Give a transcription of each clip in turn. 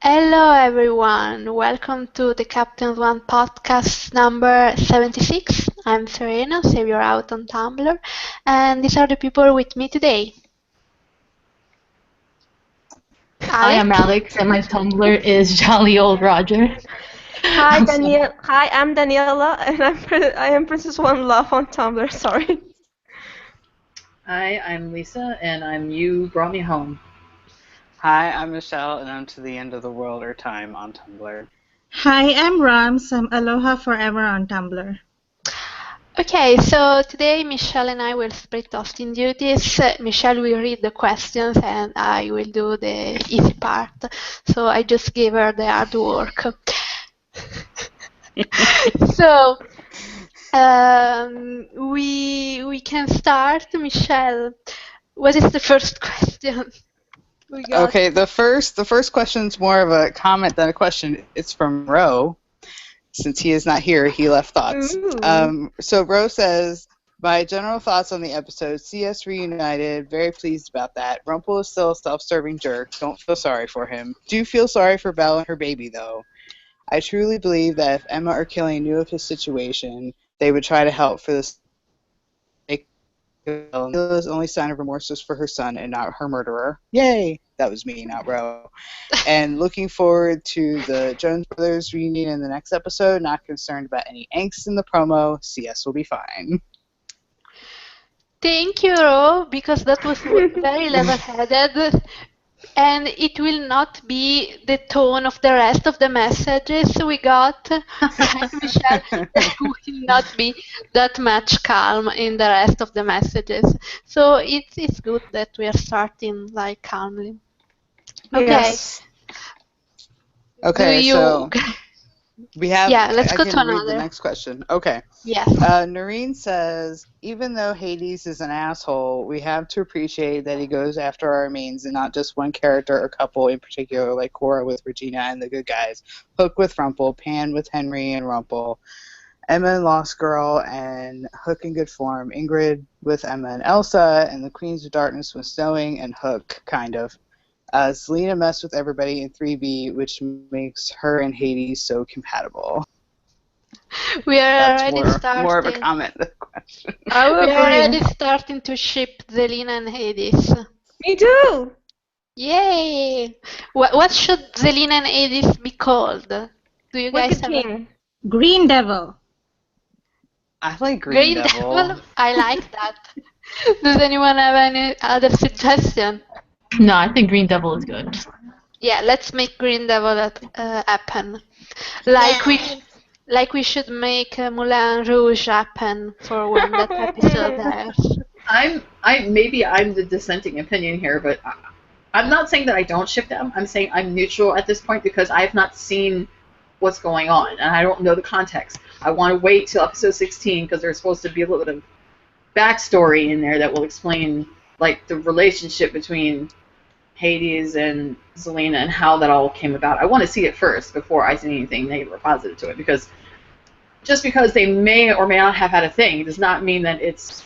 Hello everyone, welcome to the Captain Swan podcast number 76. I'm Serena, Savior Out on Tumblr, and these are the people with me today. Hi, I'm Alex. Alex, and my Tumblr is Jolly Old Roger. Hi, Daniel. Hi, I'm Daniela, and I am Princess One Love on Tumblr. Sorry. Hi, I'm Lisa, and I'm You Brought Me Home. Hi, I'm Michelle, and I'm To the End of the World or Time on Tumblr. Hi, I'm Rams. I'm Aloha Forever on Tumblr. Okay, so today Michelle and I will split off in duties. Michelle will read the questions and I will do the easy part. So I just gave her the hard work. So we can start. Michelle, what is the first question we got? Okay, the first question's more of a comment than a question. It's from Ro. Since he is not here, he left thoughts. So Ro says, my general thoughts on the episode, CS reunited, very pleased about that. Rumpel is still a self-serving jerk. Don't feel sorry for him. Do feel sorry for Belle and her baby, though. I truly believe that if Emma or Killian knew of his situation, they would try to help for this. Mila's only sign of remorse was for her son and not her murderer. Yay! That was me, not Ro. And looking forward to the Jones Brothers reunion in the next episode. Not concerned about any angst in the promo. CS will be fine. Thank you, Ro, because that was very level-headed. And it will not be the tone of the rest of the messages we got. Like Michelle, there will not be that much calm in the rest of the messages. So it's good that we are starting like calmly. Okay. Yes. Okay, so we have. Yeah, let's go to read another. the next question. Okay. Yes. Noreen says, even though Hades is an asshole, we have to appreciate that he goes after our mains and not just one character or couple in particular, like Cora with Regina and the good guys, Hook with Rumpel, Pan with Henry and Rumpel, Emma and Lost Girl, and Hook in good form, Ingrid with Emma and Elsa, and the Queens of Darkness with Snowing and Hook, kind of. Selena messed with everybody in 3B, which makes her and Hades so compatible. We are That's already starting. more of a comment than a question. I will We are already agree. starting to ship Zelina and Hades. Me too. Yay! What should Zelina and Hades be called? Do you guys Wicked have a King. Green Devil. I like Green Devil. I like that. Does anyone have any other suggestion? No, I think Green Devil is good. Yeah, let's make Green Devil happen. Like we should make Moulin Rouge happen for when that episode airs. Maybe I'm the dissenting opinion here, but I'm not saying that I don't ship them. I'm saying I'm neutral at this point because I have not seen what's going on and I don't know the context. I want to wait till episode 16 because there's supposed to be a little bit of backstory in there that will explain like the relationship between Hades and Zelina and how that all came about. I want to see it first before I say anything negative or positive to it, because just because they may or may not have had a thing does not mean that it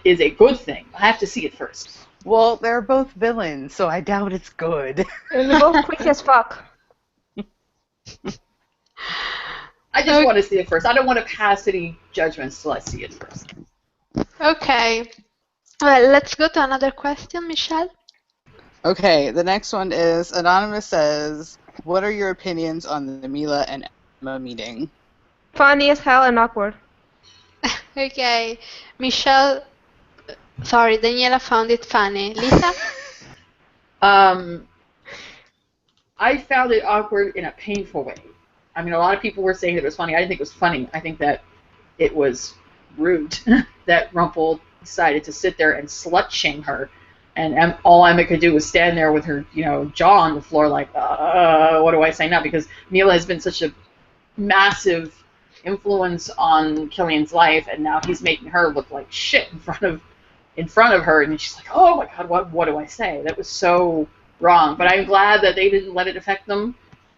is a good thing. I have to see it first. Well, they're both villains, so I doubt it's good. And they're both quick as fuck. I just want to see it first. I don't want to pass any judgments till I see it first. Okay. Well, let's go to another question, Michelle. Okay, the next one is, Anonymous says, what are your opinions on the Mila and Emma meeting? Funny as hell and awkward. Okay. Michelle, sorry, Daniela found it funny. Lisa? I found it awkward in a painful way. I mean, a lot of people were saying that it was funny. I didn't think it was funny. I think that it was rude that Rumpel decided to sit there and slut-shame her. And all Emma could do was stand there with her, jaw on the floor like, what do I say now? Because Mila has been such a massive influence on Killian's life, and now he's making her look like shit in front of her. And she's like, oh my God, what do I say? That was so wrong. But I'm glad that they didn't let it affect them.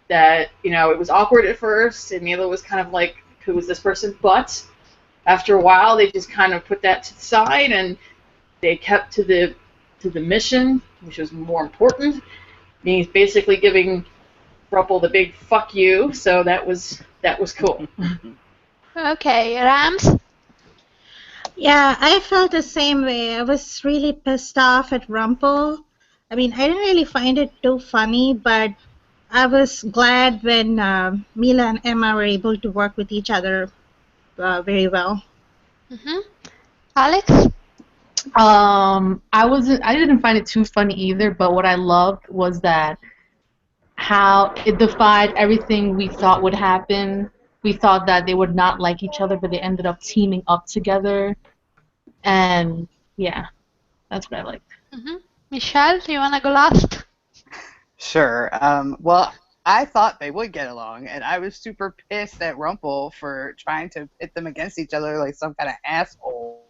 That, it was awkward at first, and Mila was kind of like, who is this person? But after a while, they just kind of put that to the side, and they kept to the mission, which was more important. He's basically giving Rumple the big fuck you, so that was cool. Okay, Rams? Yeah, I felt the same way. I was really pissed off at Rumple. I mean, I didn't really find it too funny, but I was glad when Mila and Emma were able to work with each other very well. Mm-hmm. Alex? I didn't find it too funny either, but what I loved was that how it defied everything we thought would happen. We thought that they would not like each other, but they ended up teaming up together. And yeah, that's what I liked. Mm-hmm. Michelle, do you want to go last? Sure. Well, I thought they would get along, and I was super pissed at Rumple for trying to pit them against each other like some kind of asshole.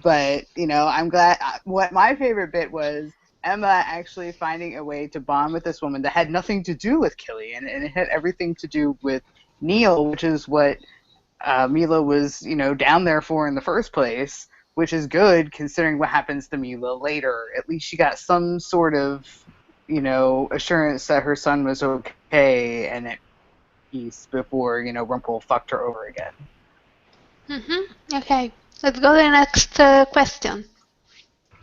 But, I'm glad. What my favorite bit was Emma actually finding a way to bond with this woman that had nothing to do with Killian, and it had everything to do with Neil, which is what Mila was, down there for in the first place, which is good considering what happens to Mila later. At least she got some sort of, assurance that her son was okay and at peace before, Rumple fucked her over again. Mm-hmm. Okay, let's go to the next question.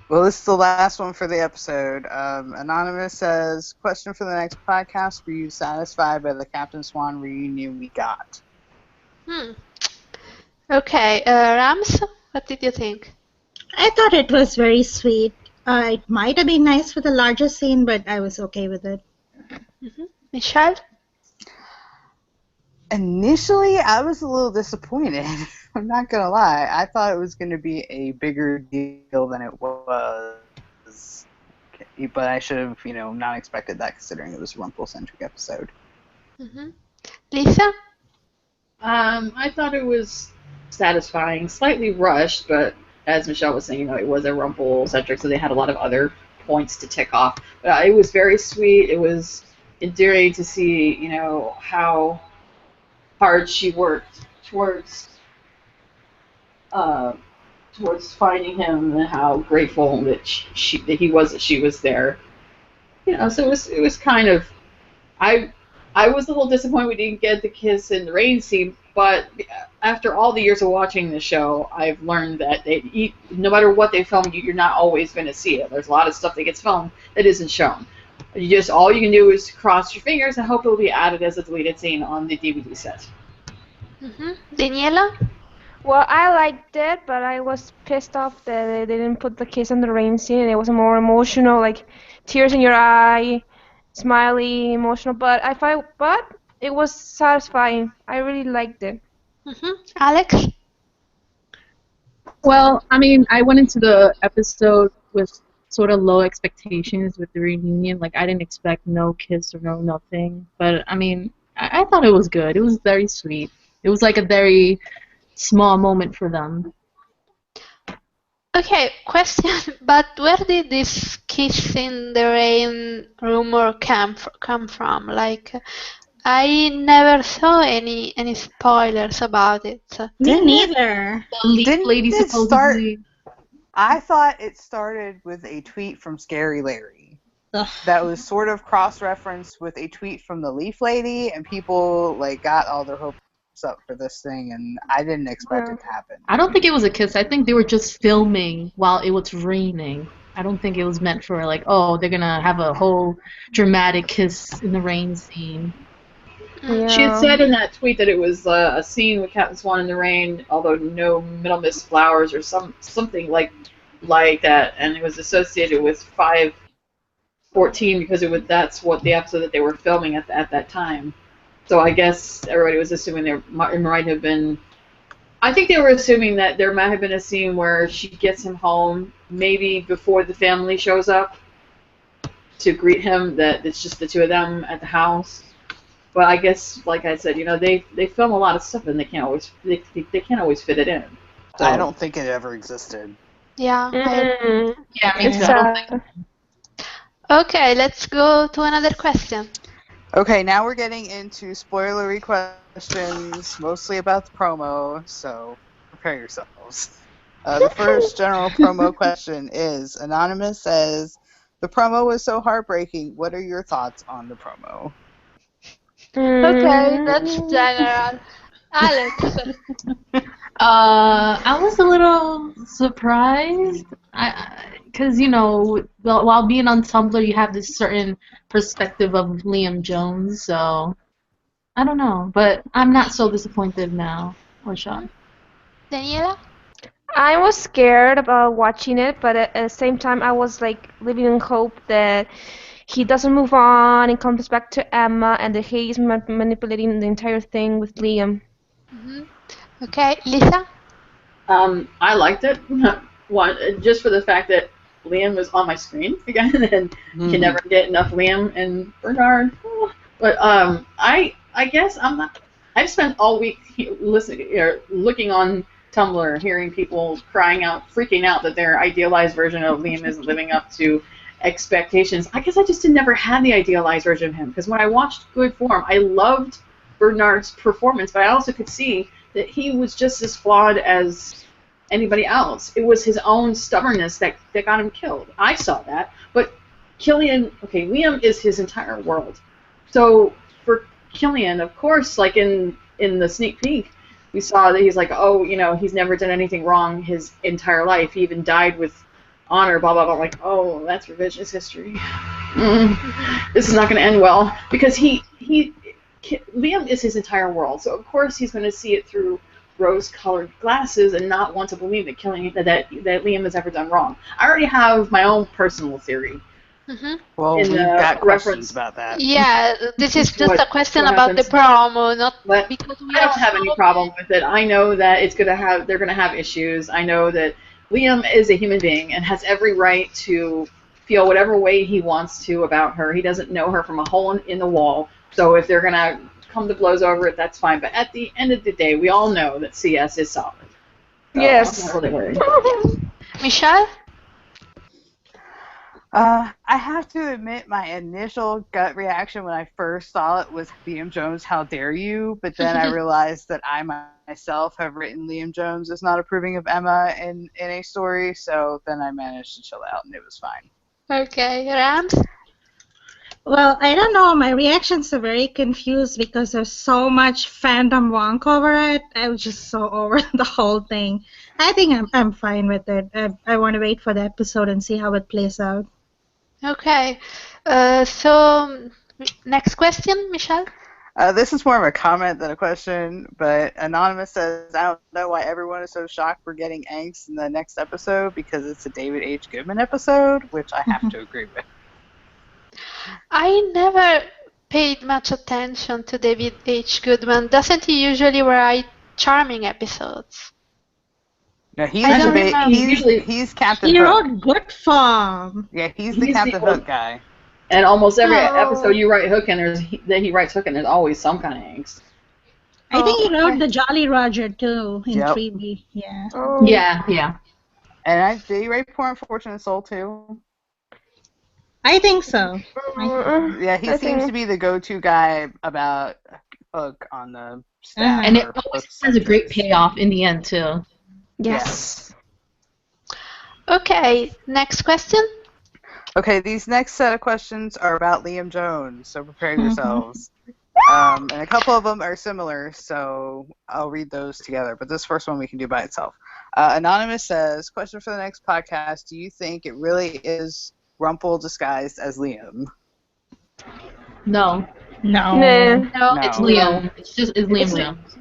Well, this is the last one for the episode. Anonymous says, question for the next podcast, were you satisfied by the Captain Swan reunion we got? Okay, Rams, what did you think? I thought it was very sweet. It might have been nice with a larger scene, but I was okay with it. Mm-hmm. Michelle? Initially, I was a little disappointed. I'm not going to lie. I thought it was going to be a bigger deal than it was. But I should have, not expected that considering it was a Rumple-centric episode. Mm-hmm. Lisa? I thought it was satisfying, slightly rushed, but as Michelle was saying, it was a Rumple-centric, so they had a lot of other points to tick off. But it was very sweet. It was endearing to see, how hard she worked towards finding him, and how grateful that she was there. So it was kind of I was a little disappointed we didn't get the kiss in the rain scene, but after all the years of watching the show, I've learned that no matter what they film, you're not always going to see it. There's a lot of stuff that gets filmed that isn't shown. All you can do is cross your fingers and hope it'll be added as a deleted scene on the DVD set. Mm-hmm. Daniela? Well, I liked it, but I was pissed off that they didn't put the kiss on the rain scene. It was more emotional, like tears in your eye, smiley, emotional. But it was satisfying. I really liked it. Mm-hmm. Alex? Well, I mean, I went into the episode with sort of low expectations with the reunion. Like, I didn't expect no kiss or no nothing. But, I mean, I thought it was good. It was very sweet. It was like a very small moment for them. Okay, question. But where did this kiss in the rain rumor come from? Like, I never saw any spoilers about it. Me neither. The leaf Didn't lady it supposedly. I thought it started with a tweet from Scary Larry. Ugh. That was sort of cross-referenced with a tweet from the Leaf Lady, and people got all their hopes up for this thing, and I didn't expect it to happen. I don't think it was a kiss. I think they were just filming while it was raining. I don't think it was meant for they're gonna have a whole dramatic kiss in the rain scene. Yeah. She had said in that tweet that it was a scene with Captain Swan in the rain, although no middle mist flowers or something like that, and it was associated with 5/14 because that's what the episode that they were filming at that time. So I guess everybody was assuming it might have been. I think they were assuming that there might have been a scene where she gets him home, maybe before the family shows up to greet him. That it's just the two of them at the house. But I guess, like I said, they film a lot of stuff and they can't always fit it in. So. I don't think it ever existed. Yeah. Yeah, me It's too. I don't think. Okay, let's go to another question. Okay, now we're getting into spoilery questions, mostly about the promo, so prepare yourselves. The first general promo question is, Anonymous says, The promo was so heartbreaking. What are your thoughts on the promo? Okay, that's general. Alex. I was a little surprised. Because, while being on Tumblr, you have this certain perspective of Liam Jones, so I don't know. But I'm not so disappointed now or shocked. Daniela? I was scared about watching it, but at the same time, I was like living in hope that he doesn't move on and comes back to Emma, and that he's manipulating the entire thing with Liam. Okay, Lisa? I liked it. One, just for the fact that Liam was on my screen again, and you can never get enough Liam and Bernard. But I guess I'm not. I've spent all week listening or looking on Tumblr, hearing people crying out, freaking out that their idealized version of Liam isn't living up to expectations. I guess I just never had the idealized version of him, because when I watched Good Form, I loved Bernard's performance, but I also could see that he was just as flawed as anybody else. It was his own stubbornness that got him killed. I saw that. But Liam is his entire world. So for Killian, of course, like in the sneak peek, we saw that he's like, oh, he's never done anything wrong his entire life. He even died with honor, blah, blah, blah. Like, oh, that's revisionist history. This is not going to end well. Because Liam is his entire world, so of course he's going to see it through rose-colored glasses and not want to believe that Liam has ever done wrong. I already have my own personal theory. Well, we've got questions about that. Yeah, this is just a question about the promo, not because we I don't have any problem with it. I know that they're gonna have issues. I know that Liam is a human being and has every right to feel whatever way he wants to about her. He doesn't know her from a hole in the wall. So if they're going to come to blows over it, that's fine. But at the end of the day, we all know that CS is solid. So Yes. I'm not really worried. Michelle? I have to admit, my initial gut reaction when I first saw it was Liam Jones, how dare you? But then I realized that I myself have written Liam Jones as not approving of Emma in a story, so then I managed to chill out and it was fine. Okay, Rams? Well, I don't know. My reactions are very confused because there's so much fandom wonk over it. I was just so over the whole thing. I think I'm fine with it. I want to wait for the episode and see how it plays out. Okay. So, next question, Michelle? This is more of a comment than a question, but Anonymous says, I don't know why everyone is so shocked we're getting angst in the next episode because it's a David H. Goodman episode, which I have to agree with. I never paid much attention to David H. Goodman. Doesn't he usually write charming episodes? No, he's I don't remember. he's Captain He Hook. wrote Good Form. Yeah, he's the He's Captain the- Hook guy. And almost every Oh. episode you write Hook in, he writes Hook in, there's always some kind of angst. I think he wrote okay. the Jolly Roger too in Yep. 3B. Yeah. Oh. Yeah. And did he write Poor Unfortunate Soul too? I think so. Yeah, he I seems think- to be the go-to guy about Hook on the staff. And it or always Hook has a great sections. payoff in the end, too. Yes. Okay, next question. Okay, these next set of questions are about Liam Jones, so prepare yourselves. And a couple of them are similar, so I'll read those together. But this first one we can do by itself. Anonymous says, question for the next podcast, do you think it really is Rumple disguised as Liam? No. No. Nah. No, No. It's Liam. It's Liam Jones.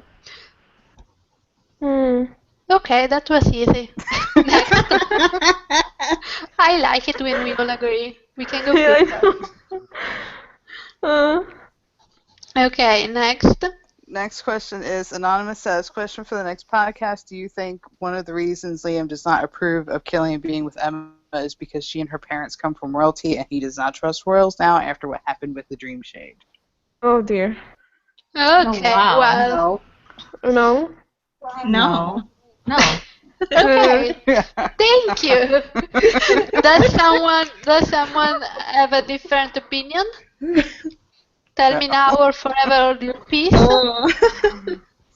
Okay, that was easy. Next. I like it when we all agree. We can go quicker. Okay, next. Next question is, Anonymous says, question for the next podcast, do you think one of the reasons Liam does not approve of Killian being with Emma is because she and her parents come from royalty and he does not trust royals now after what happened with the Dream Shade? Oh dear. Okay, wow. well, No. No. No. okay. Thank you. Does someone have a different opinion? Tell me now or forever hold your peace. Oh.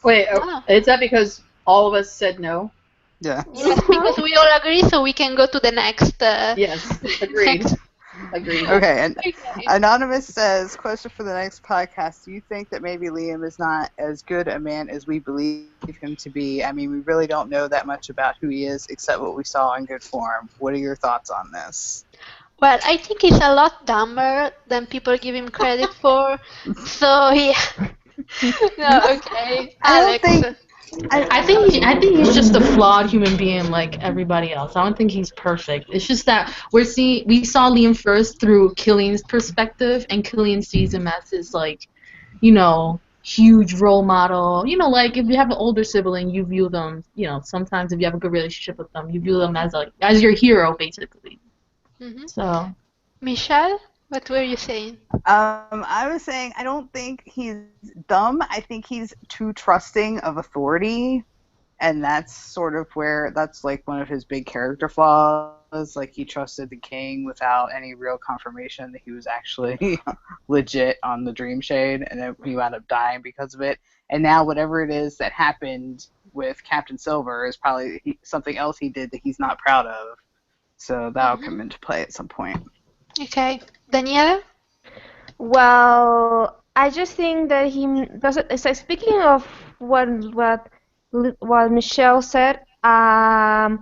Wait, Ah. is that because all of us said no? Yeah. Yes, because we all agree, so we can go to the next. Yes, agreed. Next. Agreed. Okay, and Okay. Anonymous says, question for the next podcast, do you think that maybe Liam is not as good a man as we believe him to be? I mean, we really don't know that much about who he is except what we saw in good form. What are your thoughts on this? Well, I think he's a lot dumber than people give him credit for. So yeah. No, okay. I don't Alex. think I think he's just a flawed human being like everybody else. I don't think he's perfect. It's just that we saw Liam first through Killian's perspective, and Killian sees him as his like, huge role model. Like if you have an older sibling, you view them, sometimes if you have a good relationship with them, you view them as your hero basically. Hmm. So Michelle, what were you saying? I was saying I don't think he's dumb. I think he's too trusting of authority, and that's like one of his big character flaws. Like he trusted the king without any real confirmation that he was actually legit on the Dream Shade, and then he wound up dying because of it. And now whatever it is that happened with Captain Silver is probably something else he did that he's not proud of. So that'll come into play at some point. Okay. Daniela? Well, I just think that he doesn't. So speaking of what Michelle said, that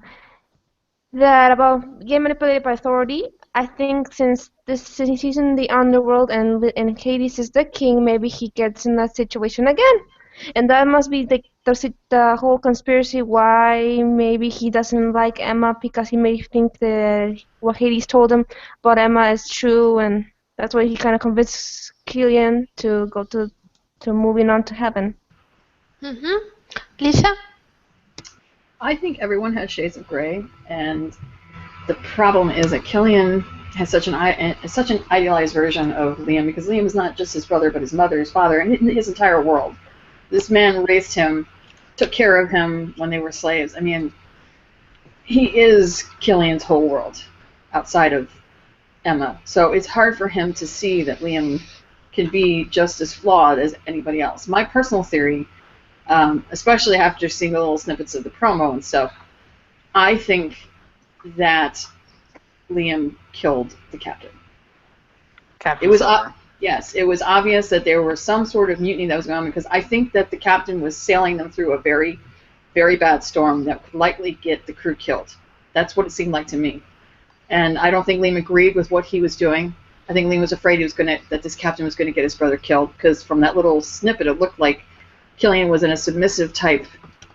about getting manipulated by authority. I think since he's in the underworld and Hades is the king, maybe he gets in that situation again, and that must be the whole conspiracy why maybe he doesn't like Emma because he may think that what Hades told him about Emma is true, and that's why he kind of convinced Killian to go to moving on to heaven. Mm-hmm. Lisa? I think everyone has shades of gray, and the problem is that Killian has such an idealized version of Liam, because Liam is not just his brother, but his mother, his father, and his entire world. This man raised him, took care of him when they were slaves. I mean, he is Killian's whole world outside of Emma. So it's hard for him to see that Liam can be just as flawed as anybody else. My personal theory, especially after seeing the little snippets of the promo and stuff, I think that Liam killed the captain. Captain It was Silver. yes, it was obvious that there was some sort of mutiny that was going on, because I think that the captain was sailing them through a very, very bad storm that could likely get the crew killed. That's what it seemed like to me. And I don't think Liam agreed with what he was doing. I think Liam was afraid that this captain was going to get his brother killed, because from that little snippet, it looked like Killian was in a submissive type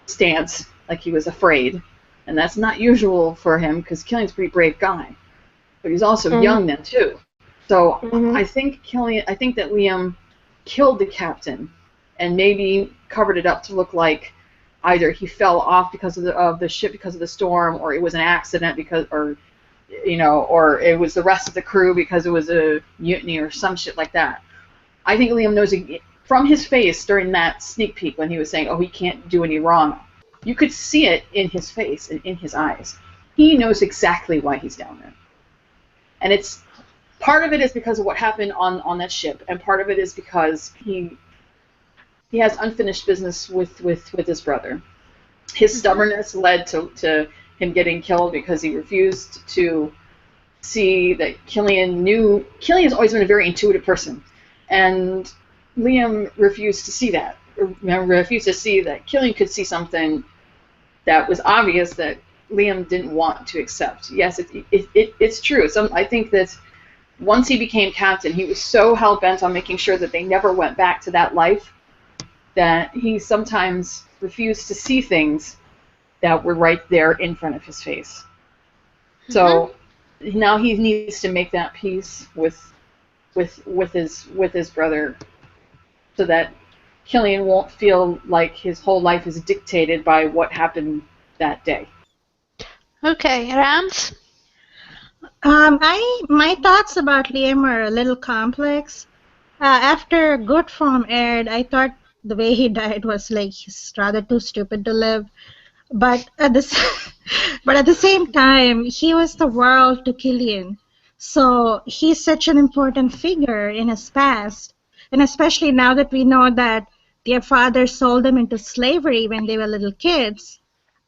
stance, like he was afraid. And that's not usual for him, because Killian's a pretty brave guy. But he's also young then, too. So I think that Liam killed the captain and maybe covered it up to look like either he fell off because of the ship because of the storm, or it was an accident or it was the rest of the crew because it was a mutiny or some shit like that. I think Liam knows from his face during that sneak peek when he was saying, "Oh, he can't do any wrong." You could see it in his face and in his eyes. He knows exactly why he's down there. And it's part of it is because of what happened on that ship, and part of it is because he has unfinished business with his brother. His stubbornness led to him getting killed because he refused to see that Killian's always been a very intuitive person, and Liam refused to see that. Refused to see that Killian could see something that was obvious that Liam didn't want to accept. Yes, it's true. I think that once he became captain, he was so hell-bent on making sure that they never went back to that life that he sometimes refused to see things that were right there in front of his face. So now he needs to make that peace with his brother, so that Killian won't feel like his whole life is dictated by what happened that day. Okay, Rams? My thoughts about Liam are a little complex. After Good Form aired, I thought the way he died was like he's rather too stupid to live. But but at the same time, he was the world to Killian. So he's such an important figure in his past, and especially now that we know that their father sold them into slavery when they were little kids.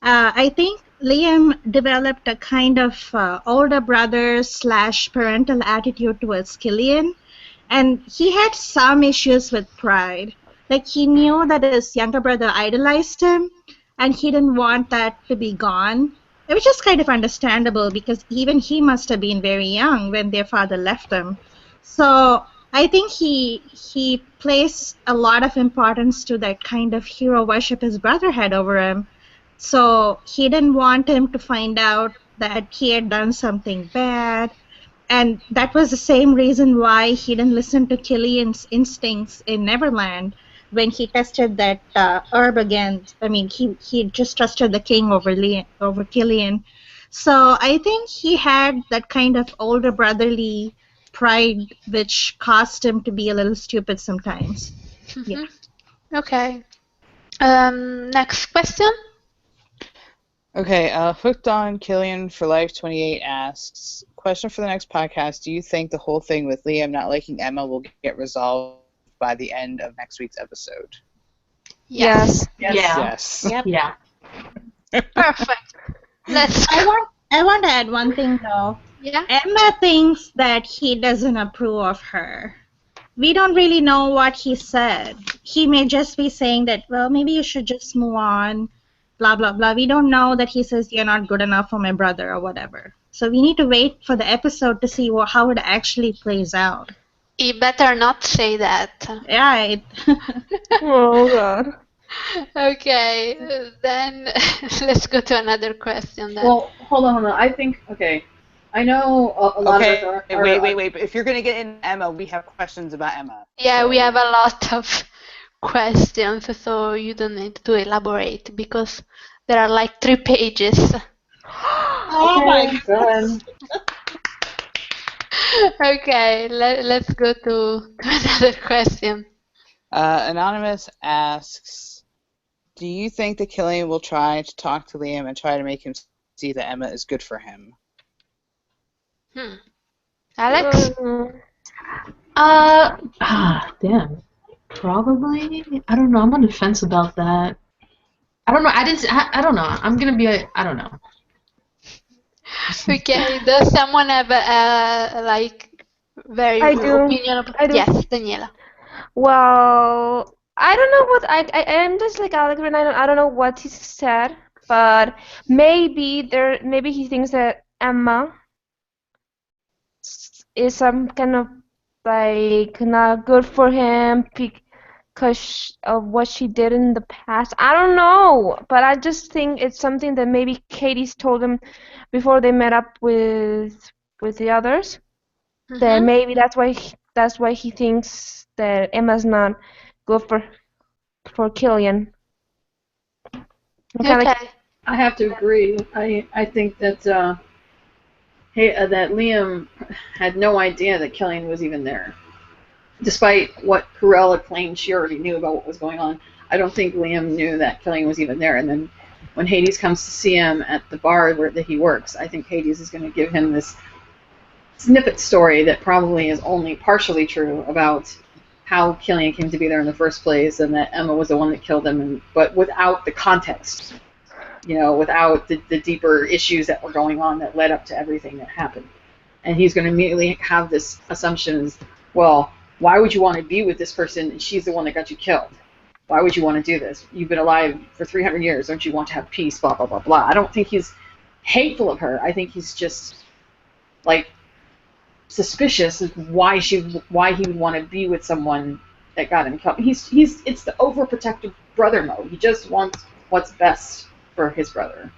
I think Liam developed a kind of older brother slash parental attitude towards Killian, and he had some issues with pride. Like he knew that his younger brother idolized him, and he didn't want that to be gone, which is kind of understandable because even he must have been very young when their father left him. So I think he placed a lot of importance to that kind of hero worship his brother had over him. So he didn't want him to find out that he had done something bad. And that was the same reason why he didn't listen to Killian's instincts in Neverland when he tested that herb against. I mean, he just trusted the king over Killian. So I think he had that kind of older brotherly pride, which caused him to be a little stupid sometimes. Yeah. Okay. Next question. Okay, Hooked on Killian for Life 28 asks, question for the next podcast, do you think the whole thing with Liam not liking Emma will get resolved by the end of next week's episode? Yes. Yes. Yeah. Yes. Yep. Yeah. Perfect. Let's I go. want to add one thing though. Yeah. Emma thinks that he doesn't approve of her. We don't really know what he said. He may just be saying that, well, maybe you should just move on, blah, blah, blah. We don't know that he says you're not good enough for my brother or whatever. So we need to wait for the episode to see how it actually plays out. You better not say that. Yeah. Oh God. Okay, then let's go to another question then. Well, hold on. I think, okay, I know a lot of us are... Wait. If you're going to get in Emma, we have questions about Emma. Yeah, we have a lot of questions, so you don't need to elaborate because there are like 3 pages. Oh my God. Okay, let's go to another question. Anonymous asks, do you think that Killian will try to talk to Liam and try to make him see that Emma is good for him? Alex? Damn. Probably. I don't know. I'm on the fence about that. I don't know. I don't know. I'm gonna be. I don't know. Okay, does someone have a like very I good do. opinion about? I do. Yes, Daniela. Well, I don't know what I'm just like Alex, and I don't know what he said, but maybe he thinks that Emma is some kind of like not good for him because of what she did in the past. I don't know, but I just think it's something that maybe Katie's told him before they met up with the others. That maybe that's why he thinks that Emma's not good for Killian. Okay. I have to agree. I think that that Liam had no idea that Killian was even there. Despite what Cruella claimed she already knew about what was going on, I don't think Liam knew that Killian was even there. And then when Hades comes to see him at the bar that he works, I think Hades is going to give him this snippet story that probably is only partially true about how Killian came to be there in the first place and that Emma was the one that killed him, but without the context, without the deeper issues that were going on that led up to everything that happened. And he's going to immediately have this assumption is, well, why would you want to be with this person and she's the one that got you killed? Why would you want to do this? You've been alive for 300 years. Don't you want to have peace? Blah, blah, blah, blah. I don't think he's hateful of her. I think he's just, like, suspicious of why he would want to be with someone that got him killed. It's the overprotective brother mode. He just wants what's best for his brother.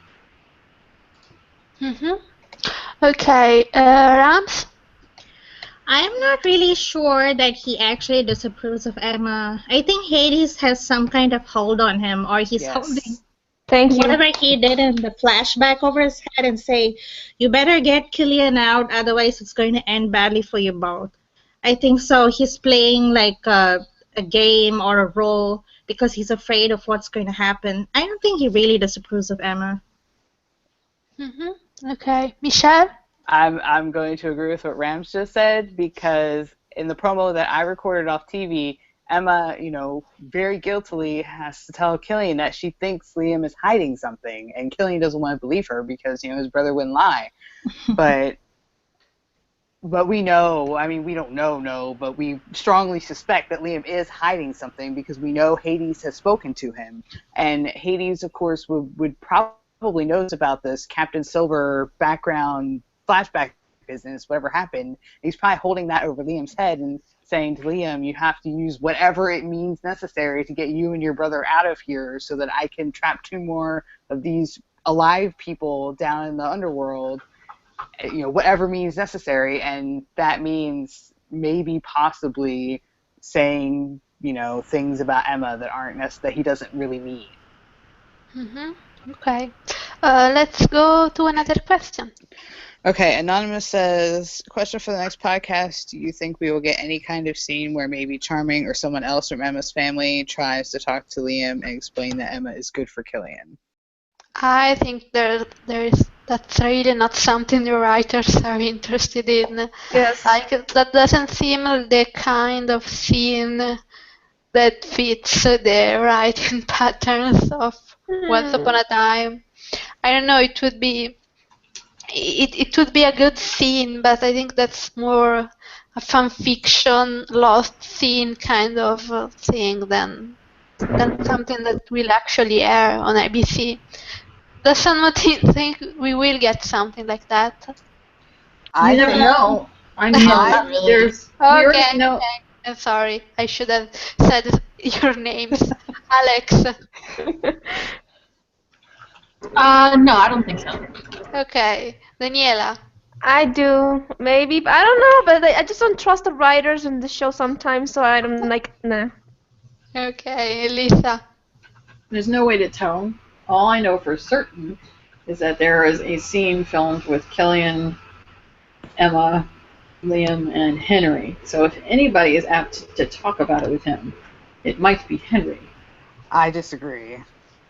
Okay, Rams? I'm not really sure that he actually disapproves of Emma. I think Hades has some kind of hold on him, or he's holding Thank you. whatever he did in the flashback over his head and say, you better get Killian out, otherwise it's going to end badly for you both. I think so. He's playing like a game or a role because he's afraid of what's going to happen. I don't think he really disapproves of Emma. Okay, Michelle? I'm going to agree with what Rams just said because in the promo that I recorded off TV, Emma, very guiltily has to tell Killian that she thinks Liam is hiding something, and Killian doesn't want to believe her because, his brother wouldn't lie. But we know, we don't know, but we strongly suspect that Liam is hiding something because we know Hades has spoken to him. And Hades, of course, would probably knows about this Captain Silver background flashback business, whatever happened. He's probably holding that over Liam's head and saying to Liam, you have to use whatever it means necessary to get you and your brother out of here so that I can trap 2 more of these alive people down in the underworld, whatever means necessary. And that means maybe possibly saying, things about Emma that aren't that he doesn't really mean. Okay. Let's go to another question. Okay, Anonymous says, question for the next podcast, do you think we will get any kind of scene where maybe Charming or someone else from Emma's family tries to talk to Liam and explain that Emma is good for Killian? I think that's really not something the writers are interested in. Yes. That doesn't seem the kind of scene that fits the writing patterns of Once Upon a Time. I don't know, it would be a good scene, but I think that's more a fan fiction, lost scene kind of thing than something that will actually air on ABC. Does someone think we will get something like that? You never know. Not really. Okay. I'm sorry. I should have said your names. Alex. No, I don't think so. Okay. Daniela. I do, maybe, but I don't know, but I just don't trust the writers in the show sometimes, so I don't nah. Okay, Lisa. There's no way to tell. All I know for certain is that there is a scene filmed with Killian, Emma, Liam, and Henry. So if anybody is apt to talk about it with him, it might be Henry. I disagree.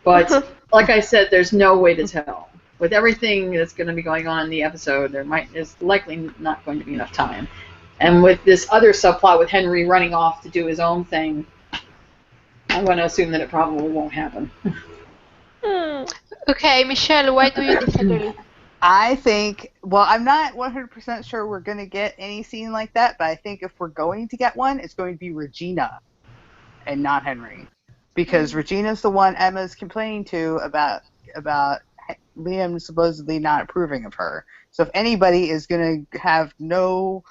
But like I said, there's no way to tell. With everything that's going to be going on in the episode, there's likely not going to be enough time. And with this other subplot with Henry running off to do his own thing, I'm going to assume that it probably won't happen. Okay, Michelle, why do you disagree? I think, I'm not 100% sure we're going to get any scene like that, but I think if we're going to get one, it's going to be Regina and not Henry. Because Regina's the one Emma's complaining to about Liam supposedly not approving of her. So if anybody is going to have no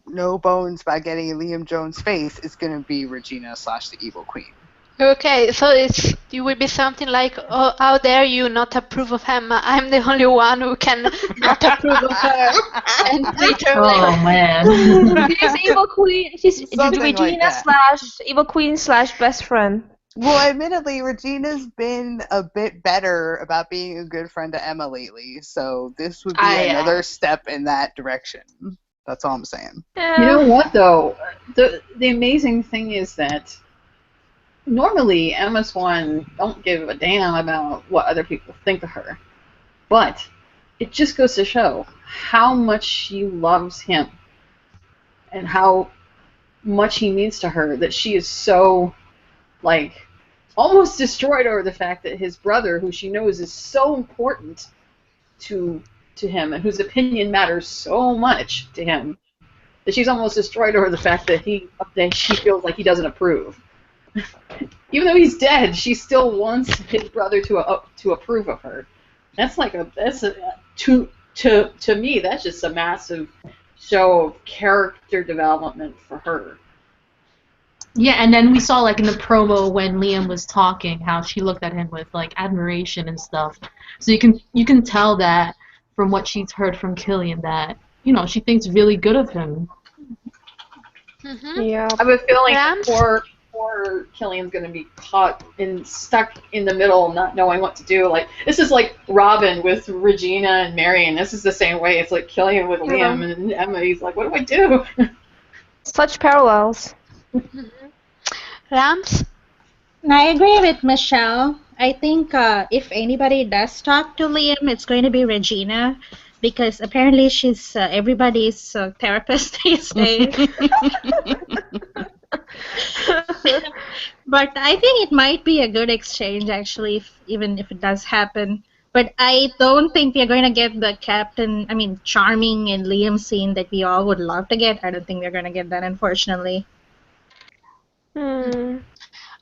bones about getting in Liam Jones' face, it's going to be Regina / the Evil Queen. Okay, so it will be something like, oh, how dare you not approve of Emma? I'm the only one who can not approve of her. And later, man. She's Evil Queen. She's Regina / Evil Queen / best friend. Well, admittedly, Regina's been a bit better about being a good friend to Emma lately, so this would be another step in that direction. That's all I'm saying. You know what, though? The amazing thing is that normally Emma Swan don't give a damn about what other people think of her. But it just goes to show how much she loves him and how much he means to her that she is so, almost destroyed over the fact that his brother, who she knows is so important to him and whose opinion matters so much to him, that she's almost destroyed over the fact that she feels like he doesn't approve. Even though he's dead, she still wants his brother to approve of her. To me, that's just a massive show of character development for her. Yeah, and then we saw in the promo when Liam was talking how she looked at him with admiration and stuff. So you can tell that from what she's heard from Killian that she thinks really good of him. Yeah. I have a feeling poor Killian's going to be stuck in the middle, not knowing what to do. This is like Robin with Regina and Marion. This is the same way. It's like Killian with Liam and Emma. He's like, what do I do? Such parallels. Rams? I agree with Michelle. I think if anybody does talk to Liam, it's going to be Regina, because apparently she's everybody's therapist these days. But I think it might be a good exchange, actually, even if it does happen. But I don't think we're going to get the Charming and Liam scene that we all would love to get. I don't think we're going to get that, unfortunately. Hmm.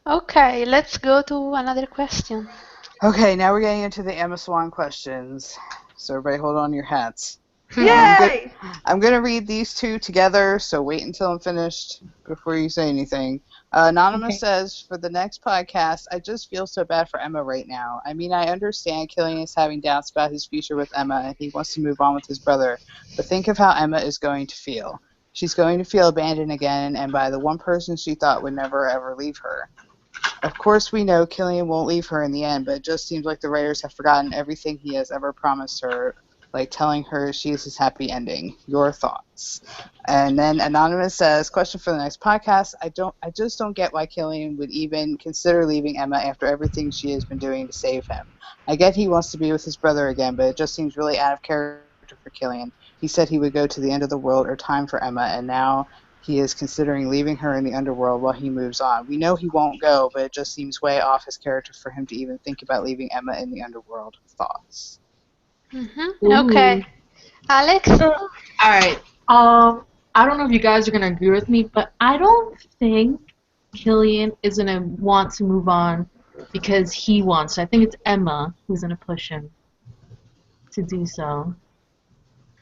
Okay, let's go to another question. Okay, now we're getting into the Emma Swan questions. So everybody hold on your hats. I'm good. Yay! I'm gonna read these two together, so wait until I'm finished before you say anything. Anonymous Okay. says, for the next podcast, I just feel so bad for Emma right now. I mean, I understand Killian is having doubts about his future with Emma and he wants to move on with his brother, but think of how Emma is going to feel. She's going to feel abandoned again and by the one person she thought would never ever leave her. Of course, we know Killian won't leave her in the end, but it just seems like the writers have forgotten everything he has ever promised her, like telling her she is his happy ending. Your thoughts? And then Anonymous says, question for the next podcast. I just don't get why Killian would even consider leaving Emma after everything she has been doing to save him. I get he wants to be with his brother again, but it just seems really out of character for Killian. He said he would go to the end of the world or time for Emma, and now he is considering leaving her in the underworld while he moves on. We know he won't go, but it just seems way off his character for him to even think about leaving Emma in the underworld. Thoughts? Okay. Ooh. Alex? Uh, All right. I don't know if you guys are gonna agree with me, but I don't think Killian is gonna want to move on because he wants to. I think it's Emma who's gonna push him to do so.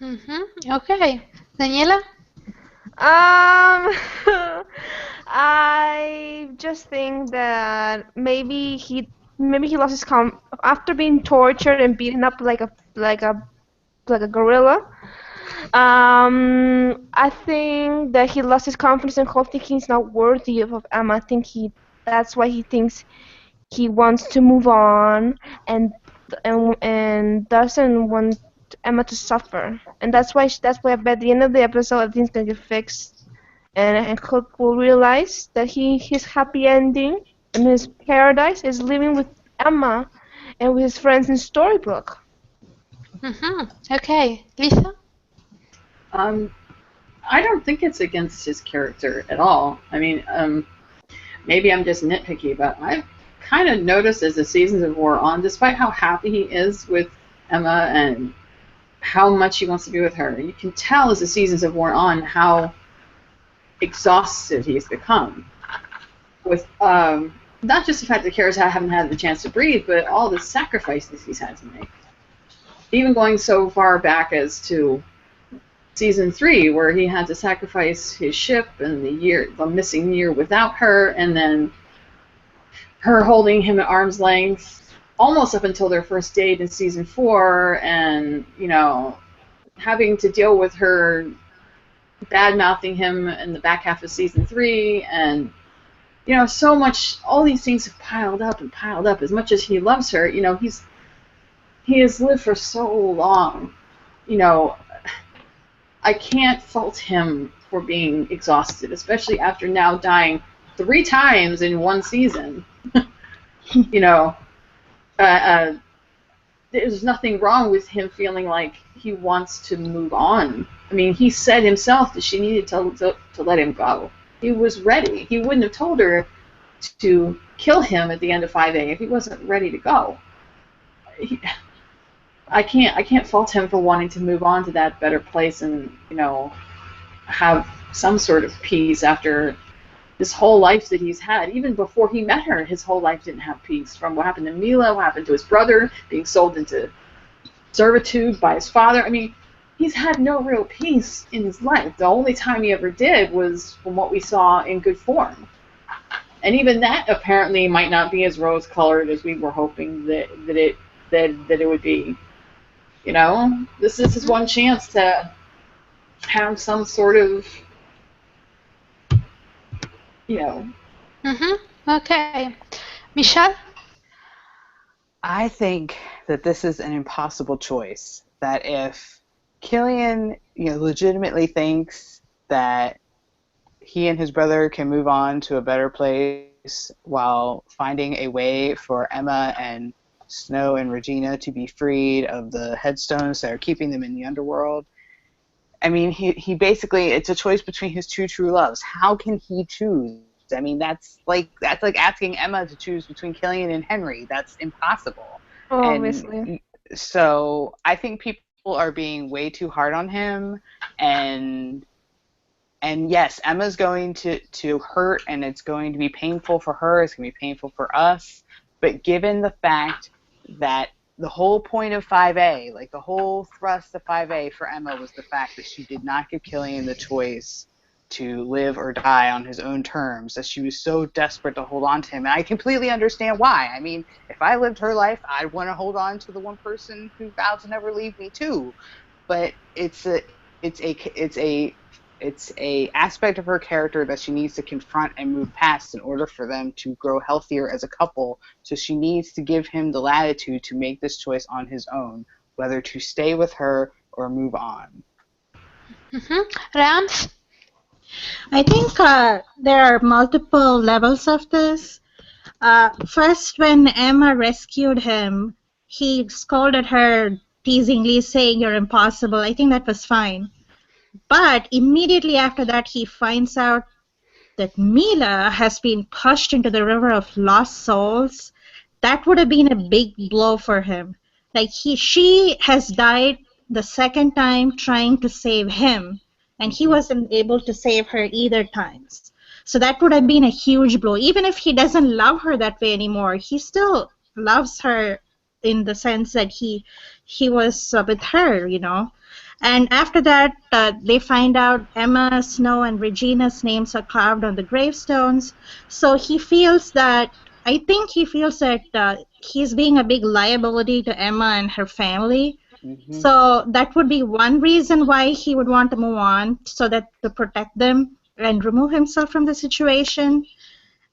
Okay. Daniela? Um, I just think that maybe he lost his after being tortured and beaten up like a gorilla. I think that he lost his confidence and whole thinking he's not worthy of Emma. I think that's why he thinks he wants to move on and and doesn't want Emma to suffer. And that's why at the end of the episode everything's gonna get fixed and Hook will realize that his happy ending and his paradise is living with Emma and with his friends in Storybook. Okay. Lisa? Um, I don't think it's against his character at all. I mean, maybe I'm just nitpicky, but I've kind of noticed as the seasons have wore on, despite how happy he is with Emma and how much he wants to be with her, you can tell as the seasons have worn on how exhausted he's become with not just the fact that Kara's haven't had the chance to breathe, but all the sacrifices he's had to make. Even going so far back as to season 3, where he had to sacrifice his ship and the missing year without her, and then her holding him at arm's length almost up until their first date in season 4, and having to deal with her bad mouthing him in the back half of season 3, and so much. All these things have piled up and piled up. As much as he loves her, he has lived for so long. I can't fault him for being exhausted, especially after now dying 3 times in one season. you know, there's nothing wrong with him feeling like he wants to move on. I mean, he said himself that she needed to let him go. He was ready. He wouldn't have told her to kill him at the end of 5A if he wasn't ready to go. I can't fault him for wanting to move on to that better place and have some sort of peace after this whole life that he's had. Even before he met her, his whole life didn't have peace. From what happened to Mila, what happened to his brother, being sold into servitude by his father. I mean, he's had no real peace in his life. The only time he ever did was from what we saw in Good Form. And even that apparently might not be as rose-colored as we were hoping that it would be. This is his one chance to have some sort of, Okay. Michelle? I think that this is an impossible choice. That if Killian, legitimately thinks that he and his brother can move on to a better place while finding a way for Emma and Snow and Regina to be freed of the headstones that are keeping them in the underworld. I mean, he basically, it's a choice between his two true loves. How can he choose I mean, that's like asking Emma to choose between Killian and Henry. That's impossible. And Obviously. so I think people are being way too hard on him, and yes, Emma's going to hurt, and it's going to be painful for her. It's going to be painful for us. But given the fact that the whole point of 5A, like the whole thrust of 5A for Emma, was the fact that she did not give Killian the choice to live or die on his own terms, that she was so desperate to hold on to him. And I completely understand why. I mean, if I lived her life, I'd want to hold on to the one person who vowed to never leave me too. But it's a aspect of her character that she needs to confront and move past in order for them to grow healthier as a couple. So she needs to give him the latitude to make this choice on his own, whether to stay with her or move on. Rams? I think there are multiple levels of this. First, when Emma rescued him, he scolded her teasingly, saying, "You're impossible." I think that was fine. But immediately after that, he finds out that Mila has been pushed into the river of lost souls. That would have been a big blow for him. Like she has died the second time trying to save him, and he wasn't able to save her either times. So that would have been a huge blow. Even if he doesn't love her that way anymore, he still loves her in the sense that he was with her, you know. And after that, they find out Emma, Snow, and Regina's names are carved on the gravestones. So I think he feels that he's being a big liability to Emma and her family. Mm-hmm. So that would be one reason why he would want to move on, so that to protect them and remove himself from the situation.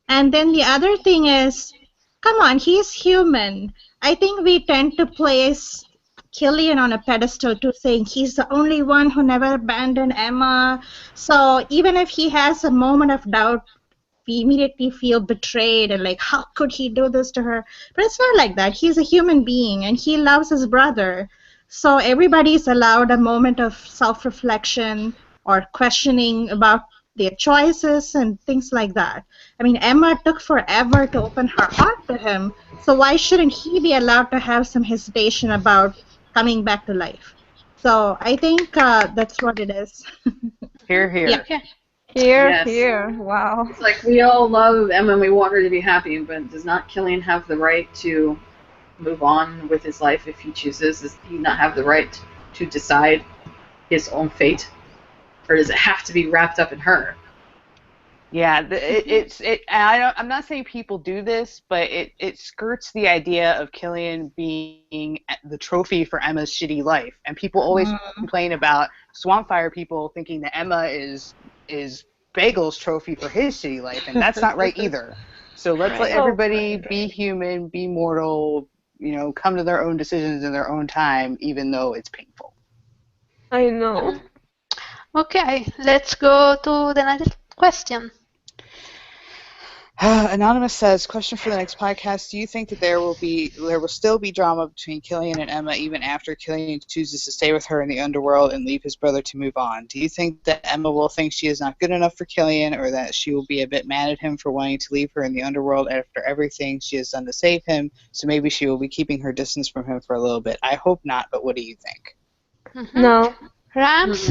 And then the other thing is, come on, he's human. I think we tend to place Killian on a pedestal too, saying he's the only one who never abandoned Emma. So even if he has a moment of doubt, we immediately feel betrayed and like, how could he do this to her? But it's not like that. He's a human being and he loves his brother. So everybody's allowed a moment of self-reflection or questioning about their choices and things like that. I mean, Emma took forever to open her heart to him, so why shouldn't he be allowed to have some hesitation about coming back to life? So I think that's what it is. Here, here. Yeah. Okay. Yes. Here. Wow. It's like we all love Emma and we want her to be happy, but does not Killian have the right to move on with his life if he chooses? Does he not have the right to decide his own fate? Or does it have to be wrapped up in her? Yeah, I'm not saying people do this, but it skirts the idea of Killian being the trophy for Emma's shitty life, and people always complain about Swampfire people thinking that Emma is Bagel's trophy for his shitty life, and that's not right either. So let's let everybody be human, be mortal, come to their own decisions in their own time, even though it's painful. I know. Okay, let's go to the next question. Anonymous says, question for the next podcast, do you think that there will still be drama between Killian and Emma even after Killian chooses to stay with her in the underworld and leave his brother to move on? Do you think that Emma will think she is not good enough for Killian, or that she will be a bit mad at him for wanting to leave her in the underworld after everything she has done to save him, so maybe she will be keeping her distance from him for a little bit? I hope not, but what do you think? No. Rams?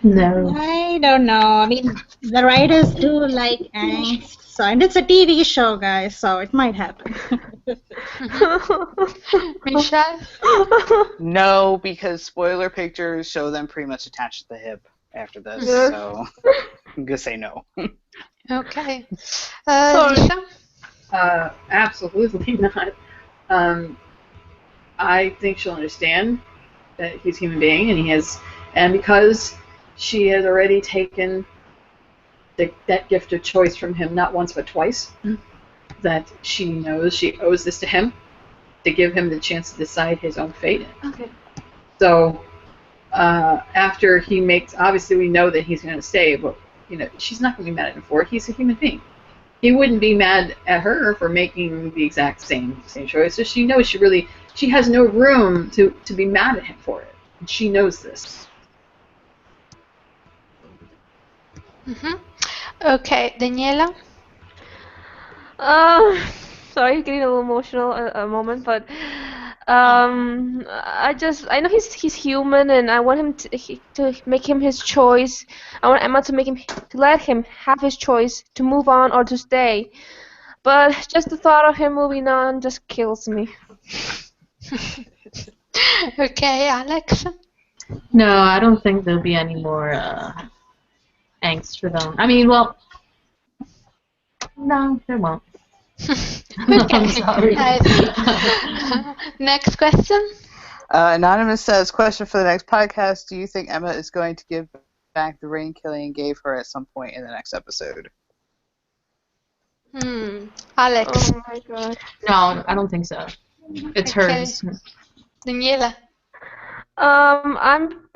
No. I don't know. I mean, the writers do like angst, and it's a TV show, guys, so it might happen. Michelle? No, because spoiler pictures show them pretty much attached to the hip after this, so I'm going to say no. Okay. Sorry. Lisa? Absolutely not. I think she'll understand that he's a human being, and because she has already taken that gift of choice from him not once but twice, that she knows she owes this to him to give him the chance to decide his own fate. Okay. So after he makes, obviously we know that he's going to stay, but she's not going to be mad at him for it. He's a human being. He wouldn't be mad at her for making the exact same choice. So she knows she has no room to be mad at him for it. And she knows this. Okay, Daniela? Uh, sorry, getting a little emotional a moment, but I know he's human, and I want him to make him his choice. I want Emma to make him to let him have his choice to move on or to stay. But just the thought of him moving on just kills me. Okay, Alex. No, I don't think there'll be any more angst for them. I mean, well, no, there won't. I'm Okay, sorry. I see. Next question. Anonymous says, question for the next podcast. Do you think Emma is going to give back the ring Killian gave her at some point in the next episode? Alex. Oh my god. No, I don't think so. It's Okay. hers. Daniela. I'm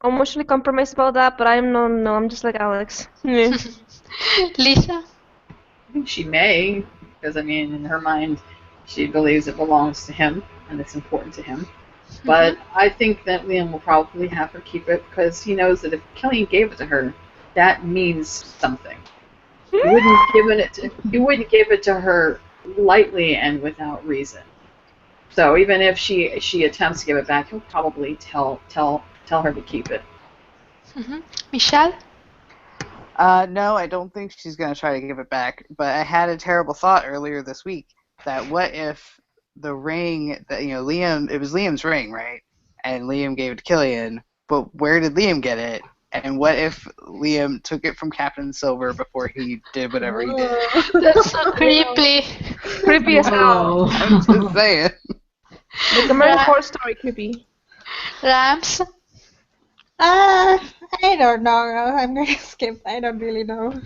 emotionally compromised about that, but I'm no, I'm just like Alex. Yeah. Lisa. I think she may, because I mean, in her mind, she believes it belongs to him and it's important to him. But I think that Liam will probably have her keep it because he knows that if Killian gave it to her, that means something. He wouldn't give it to her lightly and without reason. So even if she attempts to give it back, he'll probably tell her to keep it. Michelle. No, I don't think she's going to try to give it back. But I had a terrible thought earlier this week that what if the ring that Liam, it was Liam's ring, right? And Liam gave it to Killian, but where did Liam get it? And what if Liam took it from Captain Silver before he did whatever he did? That's so creepy. Creepy as hell. Whoa. I'm just saying. Like American Horror Story creepy. Rams. I don't know. I'm gonna skip. I don't really know.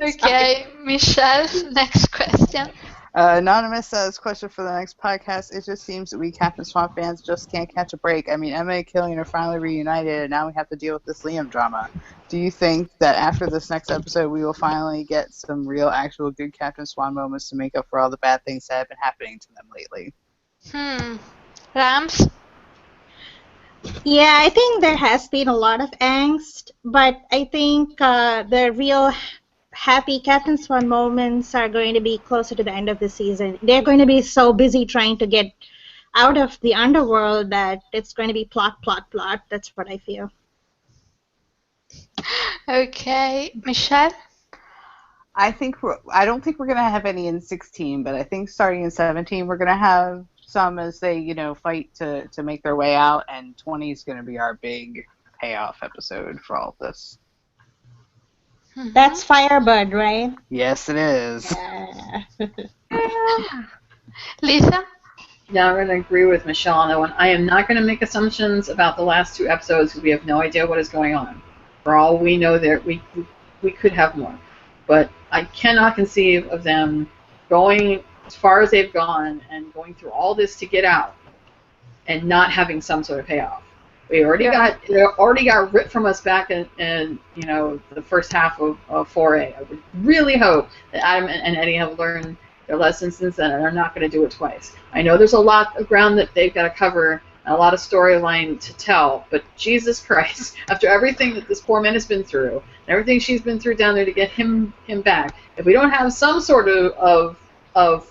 Okay, Michelle. Next question. Anonymous says, question for the next podcast. It just seems that we Captain Swamp fans just can't catch a break. I mean, Emma and Killian are finally reunited, and now we have to deal with this Liam drama. Do you think that after this next episode, we will finally get some real, actual good Captain Swan moments to make up for all the bad things that have been happening to them lately? Rams. Yeah, I think there has been a lot of angst, but I think the real happy Captain Swan moments are going to be closer to the end of the season. They're going to be so busy trying to get out of the underworld that it's going to be plot, plot, plot. That's what I feel. Okay, Michelle. I don't think we're gonna have any in 16, but I think starting in 17 we're gonna have some as they fight to make their way out, and 20 is gonna be our big payoff episode for all of this. That's Firebird, right? Yes, it is. Lisa. Yeah, I'm going to agree with Michelle on that one. I am not going to make assumptions about the last two episodes because we have no idea what is going on. For all we know, we could have more. But I cannot conceive of them going as far as they've gone and going through all this to get out and not having some sort of payoff. We already got ripped from us back in the first half of 4A. I would really hope that Adam and Eddie have learned their lessons since then and are not going to do it twice. I know there's a lot of ground that they've got to cover and a lot of storyline to tell, but Jesus Christ, after everything that this poor man has been through and everything she's been through down there to get him back, if we don't have some sort of